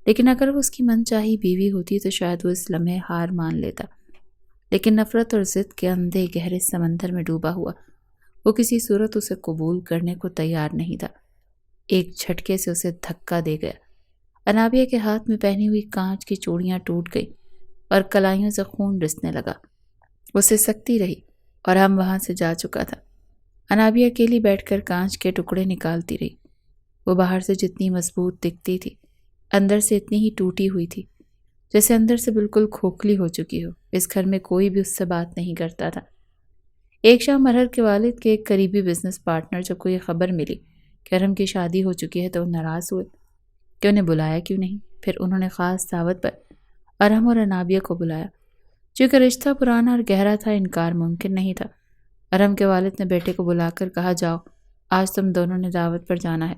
لیکن اگر وہ اس کی من چاہی بیوی ہوتی تو شاید وہ اس لمحے ہار مان لیتا. لیکن نفرت اور ضد کے اندھے گہرے سمندر میں ڈوبا ہوا وہ کسی صورت اسے قبول کرنے کو تیار نہیں تھا. ایک جھٹکے سے اسے دھکا دے گیا. انابیہ کے ہاتھ میں پہنی ہوئی کانچ کی چوڑیاں ٹوٹ گئی اور کلائیوں سے خون رسنے لگا. وہ سسکتی رہی اور ہم وہاں سے جا چکا تھا. انابیہ اکیلی بیٹھ کر کانچ کے ٹکڑے نکالتی رہی. وہ باہر سے جتنی مضبوط دکھتی تھی اندر سے اتنی ہی ٹوٹی ہوئی تھی، جیسے اندر سے بالکل کھوکھلی ہو چکی ہو. اس گھر میں کوئی بھی اس سے بات نہیں کرتا تھا. ایک شام مرہر کے والد کے ایک قریبی بزنس پارٹنر جب کو یہ خبر ملی کہ ارحم کی شادی ہو چکی ہے تو وہ ناراض ہوئے کہ انہیں بلایا کیوں نہیں. پھر انہوں نے خاص دعوت پر ارحم اور انابیہ کو بلایا. چونکہ رشتہ پرانا اور گہرا تھا، انکار ممکن نہیں تھا. ارحم کے والد نے بیٹے کو بلا کر کہا، جاؤ آج تم دونوں نے دعوت پر جانا ہے.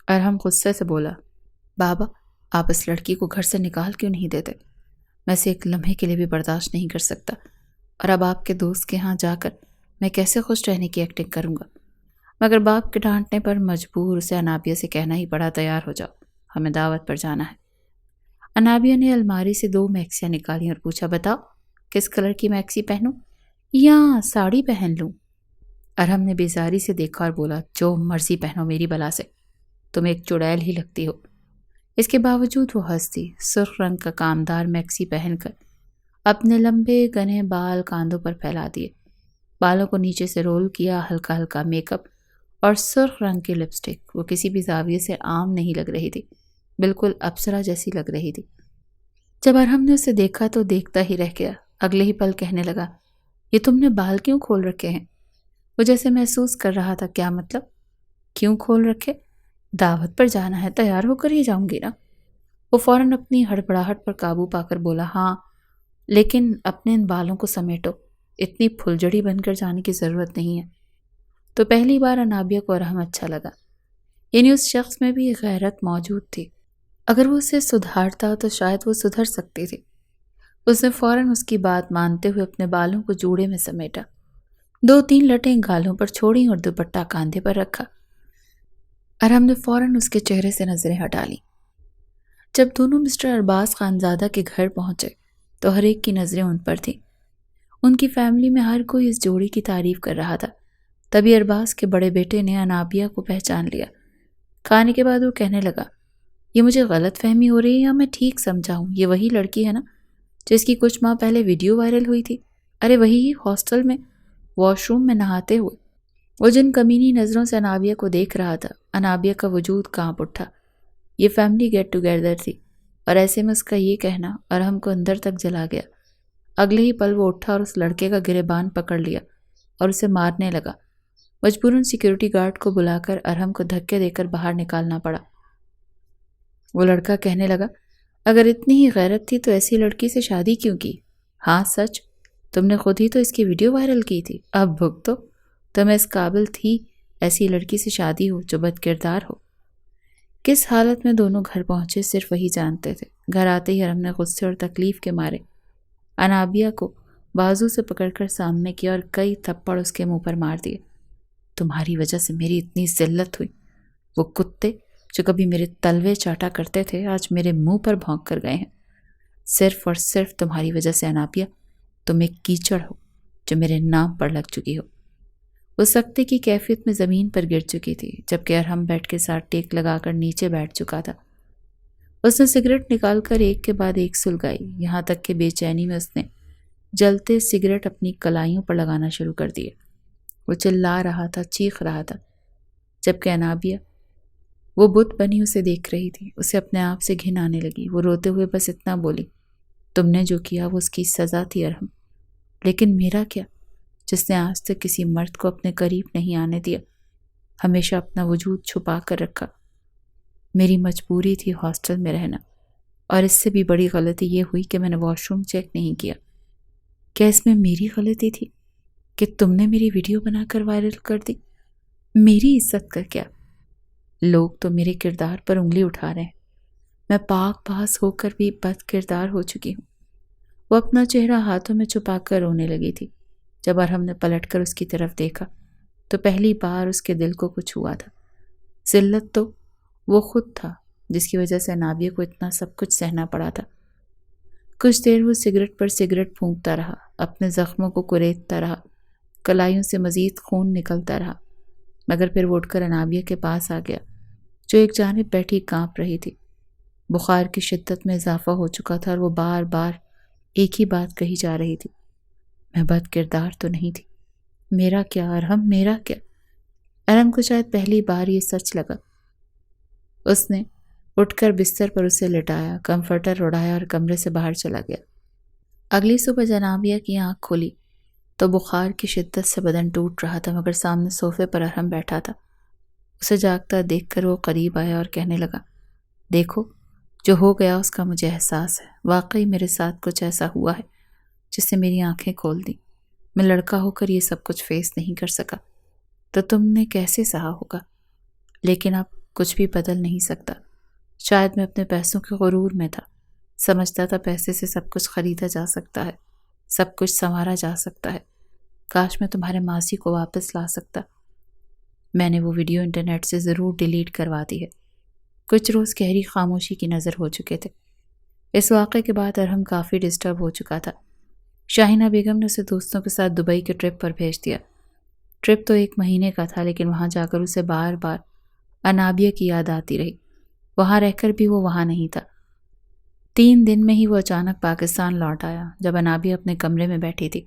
ارحم غصے سے بولا، بابا آپ اس لڑکی کو گھر سے نکال کیوں نہیں دیتے؟ میں اسے ایک لمحے کے لیے بھی برداشت نہیں کر سکتا. اور اب آپ کے دوست کے ہاں جا کر میں کیسے خوش رہنے کی ایکٹنگ کروں گا؟ مگر باپ کے ڈانٹنے پر مجبور اسے انابیہ سے کہنا ہی پڑا، تیار ہو جاؤ، ہمیں دعوت پر جانا ہے. انابیہ نے الماری سے 2 میکسیاں نکالی اور پوچھا، بتاؤ کس کلر کی میکسی پہنوں یا ساڑی پہن لوں؟ ارحم نے بیزاری سے دیکھا اور بولا، جو مرضی پہنو میری بلا سے، تم ایک چڑیل ہی لگتی ہو. اس کے باوجود وہ ہنستی، سرخ رنگ کا کامدار میکسی پہن کر، اپنے لمبے گھنے بال کاندھوں پر پھیلا دیے، بالوں کو نیچے سے رول کیا، ہلکا ہلکا میک اپ اور سرخ رنگ کی لپسٹک۔ وہ کسی بھی زاویے سے عام نہیں لگ رہی تھی، بالکل اپسرا جیسی لگ رہی تھی۔ جب ارحم نے اسے دیکھا تو دیکھتا ہی رہ گیا، اگلے ہی پل کہنے لگا، یہ تم نے بال کیوں کھول رکھے ہیں؟ وہ جیسے محسوس کر رہا تھا، کیا مطلب؟ کیوں کھول رکھے؟ دعوت پر جانا ہے، تیار ہو کر ہی جاؤں گی نا۔ وہ فوراً اپنی ہڑبڑاہٹ پر قابو پا کر بولا، ہاں لیکن اپنے ان بالوں کو سمیٹو، اتنی پھلجڑی بن کر جانے کی ضرورت نہیں ہے۔ تو پہلی بار انابیہ کو ارحم اچھا لگا، یعنی اس شخص میں بھی غیرت موجود تھی۔ اگر وہ اسے سدھارتا تو شاید وہ سدھر سکتی تھی۔ اس نے فوراً اس کی بات مانتے ہوئے اپنے بالوں کو جوڑے میں سمیٹا، 2-3 لٹیں گالوں پر چھوڑیں اور دوپٹہ کاندھے پر رکھا۔ ارحم نے فوراً اس کے چہرے سے نظریں ہٹا لیں۔ جب دونوں مسٹر ارباز خانزادہ کے گھر پہنچے تو ہر ایک کی نظریں ان پر تھیں۔ ان کی فیملی میں ہر کوئی اس جوڑی کی تعریف کر رہا تھا۔ تبھی ارباز کے بڑے بیٹے نے انابیہ کو پہچان لیا۔ کھانے کے بعد وہ کہنے لگا، یہ مجھے غلط فہمی ہو رہی ہے یا میں ٹھیک سمجھا ہوں؟ یہ وہی لڑکی ہے نا جس کی کچھ ماہ پہلے ویڈیو وائرل ہوئی تھی؟ ارے وہی ہاسٹل میں واش روم میں نہاتے ہوئے۔ وہ جن کمینی نظروں سے انابیہ کو دیکھ رہا تھا، انابیہ کا وجود کانپ اٹھا۔ یہ فیملی گیٹ ٹوگیدر تھی اور ایسے میں اس کا یہ کہنا ارحم کو اندر تک جلا گیا۔ اگلے ہی پل وہ اٹھا اور اس لڑکے کا گریبان پکڑ لیا اور اسے مارنے لگا۔ مجبوراً سیکیورٹی گارڈ کو بلا کر ارحم کو دھکے دے کر باہر نکالنا پڑا۔ وہ لڑکا کہنے لگا، اگر اتنی ہی غیرت تھی تو ایسی لڑکی سے شادی کیوں کی؟ ہاں سچ، تم نے خود ہی تو اس کی ویڈیو وائرل کی تھی، اب بھگتو۔ تمہیں اس قابل تھی ایسی لڑکی سے شادی ہو جو بد کردار ہو۔ کس حالت میں دونوں گھر پہنچے صرف وہی جانتے تھے۔ گھر آتے ہی ارحم نے غصے اور تکلیف کے مارے انابیہ کو بازو سے پکڑ کر سامنے کیا اور کئی تھپڑ اس کے منہ پر مار دیے۔ تمہاری وجہ سے میری اتنی ذلت ہوئی۔ وہ کتے جو کبھی میرے تلوے چاٹا کرتے تھے آج میرے منہ پر بھونک کر گئے ہیں۔ صرف اور صرف تمہاری وجہ سے انابیہ، تم ایک کیچڑ ہو جو میرے نام پر لگ چکی ہو۔ وہ سکتے کی کیفیت میں زمین پر گر چکی تھی، جبکہ ارحم بیٹھ کے ساتھ ٹیک لگا کر نیچے بیٹھ چکا تھا۔ اس نے سگریٹ نکال کر ایک کے بعد ایک سلگائی، یہاں تک کہ بے چینی میں اس نے جلتے سگریٹ اپنی کلائیوں پر لگانا شروع کر دیے۔ وہ چلا رہا تھا، چیخ رہا تھا، جبکہ انابیہ وہ بت بنی اسے دیکھ رہی تھی۔ اسے اپنے آپ سے گھن آنے لگی۔ وہ روتے ہوئے بس اتنا بولی، تم نے جو کیا وہ اس کی سزا تھی ارحم، لیکن میرا کیا، جس نے آج تک کسی مرد کو اپنے قریب نہیں آنے دیا، ہمیشہ اپنا وجود چھپا کر رکھا۔ میری مجبوری تھی ہاسٹل میں رہنا، اور اس سے بھی بڑی غلطی یہ ہوئی کہ میں نے واش روم چیک نہیں کیا۔ کیا اس میں میری غلطی تھی کہ تم نے میری ویڈیو بنا کر وائرل کر دی؟ میری عزت کا کیا؟ لوگ تو میرے کردار پر انگلی اٹھا رہے ہیں، میں پاک باز ہو کر بھی بد کردار ہو چکی ہوں۔ وہ اپنا چہرہ ہاتھوں میں چھپا کر رونے لگی تھی۔ جب ارحم نے پلٹ کر اس کی طرف دیکھا تو پہلی بار اس کے دل کو کچھ ہوا تھا۔ ذلت تو وہ خود تھا جس کی وجہ سے انابیہ کو اتنا سب کچھ سہنا پڑا تھا۔ کچھ دیر وہ سگریٹ پر سگریٹ پھونکتا رہا، اپنے زخموں کو کریدتا رہا، کلائیوں سے مزید خون نکلتا رہا، مگر پھر وہ اٹھ کر انابیہ کے پاس آ گیا جو ایک جانب بیٹھی کانپ رہی تھی۔ بخار کی شدت میں اضافہ ہو چکا تھا اور وہ بار بار ایک ہی بات کہی جا رہی تھی، میں بد کردار تو نہیں تھی، میرا کیا ارحم، میرا کیا؟ ارحم کو شاید پہلی بار یہ سچ لگا۔ اس نے اٹھ کر بستر پر اسے لٹایا، کمفرٹر اڑایا اور کمرے سے باہر چلا گیا۔ اگلی صبح انابیہ کی آنکھ کھلی تو بخار کی شدت سے بدن ٹوٹ رہا تھا، مگر سامنے صوفے پر ارحم بیٹھا تھا۔ اسے جاگتا دیکھ کر وہ قریب آیا اور کہنے لگا، دیکھو جو ہو گیا اس کا مجھے احساس ہے، واقعی میرے ساتھ کچھ ایسا ہوا ہے جس سے میری آنکھیں کھول دیں۔ میں لڑکا ہو کر یہ سب کچھ فیس نہیں کر سکا تو تم نے کیسے سہا ہوگا، لیکن اب کچھ بھی بدل نہیں سکتا۔ شاید میں اپنے پیسوں کے غرور میں تھا، سمجھتا تھا پیسے سے سب کچھ خریدا جا سکتا ہے، سب کچھ سنوارا جا سکتا ہے۔ کاش میں تمہارے ماضی کو واپس لا سکتا۔ میں نے وہ ویڈیو انٹرنیٹ سے ضرور ڈیلیٹ کروا دی ہے۔ کچھ روز گہری خاموشی کی نظر ہو چکے تھے۔ اس واقعے کے بعد ارحم کافی ڈسٹرب ہو چکا تھا۔ شاہینہ بیگم نے اسے دوستوں کے ساتھ دبئی کے ٹرپ پر بھیج دیا۔ ٹرپ تو 1 مہینے کا تھا، لیکن وہاں جا کر اسے بار بار انابیہ کی یاد آتی رہی۔ وہاں رہ کر بھی وہ وہاں نہیں تھا۔ 3 دن میں ہی وہ اچانک پاکستان لوٹ آیا جب انابیہ اپنے کمرے میں بیٹھی تھی۔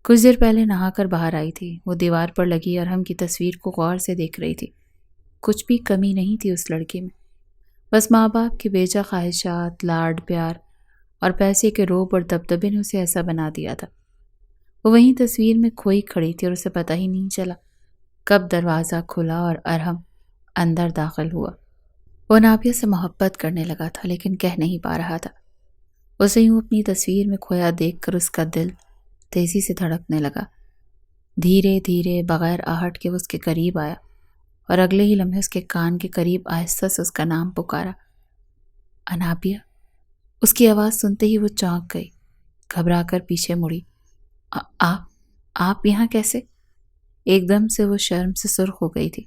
کچھ دیر پہلے نہا کر باہر آئی تھی۔ وہ دیوار پر لگی ارحم کی تصویر کو غور سے دیکھ رہی تھی۔ کچھ بھی کمی نہیں تھی اس لڑکی میں، بس ماں باپ کی بیجا خواہشات، لاڈ پیار اور پیسے کے روب اور دبدبے نے اسے ایسا بنا دیا تھا۔ وہ وہیں تصویر میں کھوئی کھڑی تھی اور اسے پتہ ہی نہیں چلا کب دروازہ کھلا اور ارحم اندر داخل ہوا۔ وہ انابیہ سے محبت کرنے لگا تھا لیکن کہہ نہیں پا رہا تھا۔ اسے یوں اپنی تصویر میں کھویا دیکھ کر اس کا دل تیزی سے دھڑکنے لگا۔ دھیرے دھیرے بغیر آہٹ کے وہ اس کے قریب آیا اور اگلے ہی لمحے اس کے کان کے قریب آہستہ سے اس کا نام پکارا، انابیہ۔ اس کی آواز سنتے ہی وہ چونک گئی، گھبرا کر پیچھے مڑی۔ آپ یہاں کیسے؟ ایک دم سے وہ شرم سے سرخ ہو گئی تھی،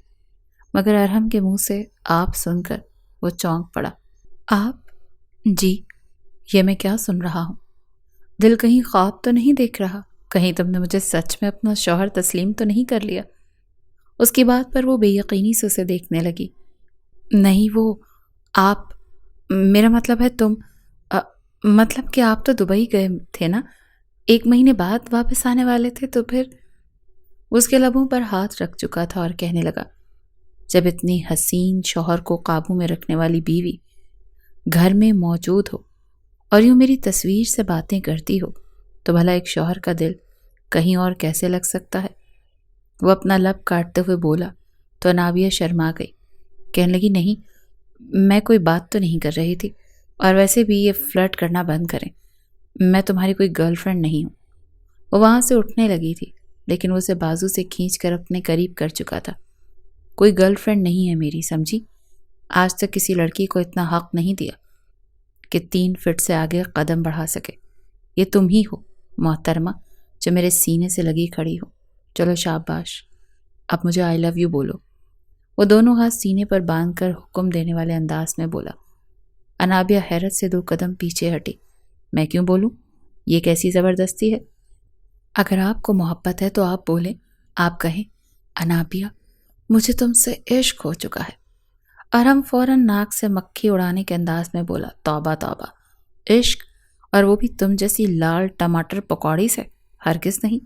مگر ارحم کے منہ سے آپ سن کر وہ چونک پڑا۔ آپ؟ جی، یہ میں کیا سن رہا ہوں؟ دل کہیں خواب تو نہیں دیکھ رہا؟ کہیں تم نے مجھے سچ میں اپنا شوہر تسلیم تو نہیں کر لیا؟ اس کی بات پر وہ بے یقینی سے اسے دیکھنے لگی۔ نہیں، وہ آپ، میرا مطلب ہے تم، مطلب کہ آپ تو دبئی گئے تھے نا، 1 مہینے بعد واپس آنے والے تھے، تو پھر اس کے لبوں پر ہاتھ رکھ چکا تھا اور کہنے لگا، جب اتنی حسین شوہر کو قابو میں رکھنے والی بیوی گھر میں موجود ہو اور یوں میری تصویر سے باتیں کرتی ہو تو بھلا ایک شوہر کا دل کہیں اور کیسے لگ سکتا ہے؟ وہ اپنا لب کاٹتے ہوئے بولا تو انابیہ شرما گئی، کہنے لگی، نہیں، میں کوئی بات تو نہیں کر رہی تھی، اور ویسے بھی یہ فلرٹ کرنا بند کریں، میں تمہاری کوئی گرل فرینڈ نہیں ہوں۔ وہ وہاں سے اٹھنے لگی تھی لیکن وہ اسے بازو سے کھینچ کر اپنے قریب کر چکا تھا۔ کوئی گرل فرینڈ نہیں ہے میری، سمجھی؟ آج تک کسی لڑکی کو اتنا حق نہیں دیا کہ 3 فٹ سے آگے قدم بڑھا سکے۔ یہ تم ہی ہو محترمہ جو میرے سینے سے لگی کھڑی ہو۔ چلو شاباش، اب مجھے آئی لو یو بولو۔ وہ دونوں ہاتھ سینے پر باندھ کر حکم دینے والے انداز میں بولا۔ انابیہ حیرت سے 2 قدم پیچھے ہٹی۔ میں کیوں بولوں؟ یہ کیسی زبردستی ہے؟ اگر آپ کو محبت ہے تو آپ بولیں، آپ کہیں، انابیہ مجھے تم سے عشق ہو چکا ہے۔ ارحم فوراً ناک سے مکھی اڑانے کے انداز میں بولا، توبہ توبہ، عشق، اور وہ بھی تم جیسی لال ٹماٹر پکوڑی سے؟ ہرگز نہیں۔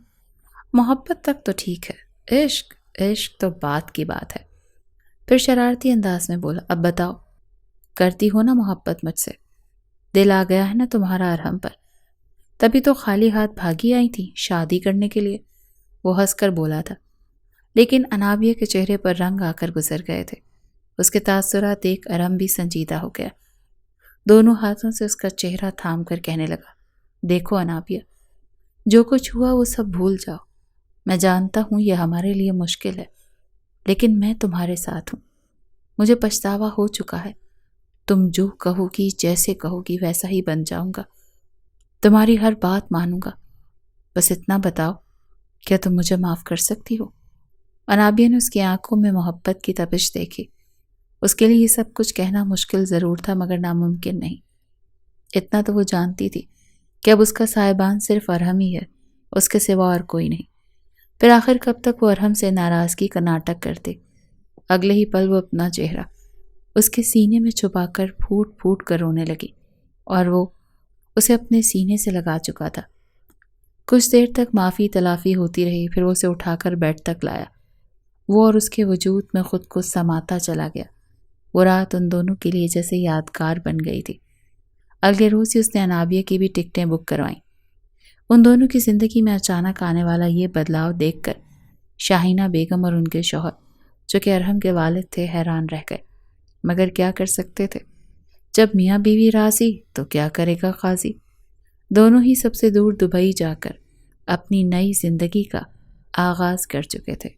محبت تک تو ٹھیک ہے، عشق تو بات کی بات ہے۔ پھر شرارتی انداز میں بولا، اب بتاؤ، کرتی ہو نا محبت مجھ سے؟ دل آ گیا ہے نا تمہارا ارحم پر؟ تبھی تو خالی ہاتھ بھاگی آئی تھی شادی کرنے کے لیے۔ وہ ہنس کر بولا تھا، لیکن انابیہ کے چہرے پر رنگ آ کر گزر گئے تھے۔ اس کے تاثرات دیکھ ارحم بھی سنجیدہ ہو گیا۔ دونوں ہاتھوں سے اس کا چہرہ تھام کر کہنے لگا، دیکھو انابیہ، جو کچھ ہوا وہ سب بھول جاؤ۔ میں جانتا ہوں یہ ہمارے لیے مشکل ہے، لیکن میں تمہارے ساتھ ہوں۔ مجھے پچھتاوا ہو چکا ہے۔ تم جو کہو گی، جیسے کہو گی، ویسا ہی بن جاؤں گا۔ تمہاری ہر بات مانوں گا۔ بس اتنا بتاؤ، کیا تم مجھے معاف کر سکتی ہو؟ انابیہ نے اس کی آنکھوں میں محبت کی تپش دیکھی۔ اس کے لیے یہ سب کچھ کہنا مشکل ضرور تھا مگر ناممکن نہیں۔ اتنا تو وہ جانتی تھی کہ اب اس کا صاحبان صرف ارحم ہی ہے، اس کے سوا اور کوئی نہیں۔ پھر آخر کب تک وہ ارحم سے ناراضگی کا ناٹک کرتے؟ اگلے ہی پل وہ اپنا چہرہ اس کے سینے میں چھپا کر پھوٹ پھوٹ کر رونے لگی، اور وہ اسے اپنے سینے سے لگا چکا تھا۔ کچھ دیر تک معافی تلافی ہوتی رہی، پھر وہ اسے اٹھا کر بیڈ تک لایا۔ وہ اور اس کے وجود میں خود کو سماتا چلا گیا۔ وہ رات ان دونوں کے لیے جیسے یادگار بن گئی تھی۔ اگلے روز ہی اس نے انابیہ کی بھی ٹکٹیں بک کروائیں۔ ان دونوں کی زندگی میں اچانک آنے والا یہ بدلاؤ دیکھ کر شاہینہ بیگم اور ان کے شوہر، جو کہ ارحم کے والد تھے، حیران رہ گئے، مگر کیا کر سکتے تھے؟ جب میاں بیوی راضی تو کیا کرے گا قاضی؟ دونوں ہی سب سے دور دبئی جا کر اپنی نئی زندگی کا آغاز کر چکے تھے۔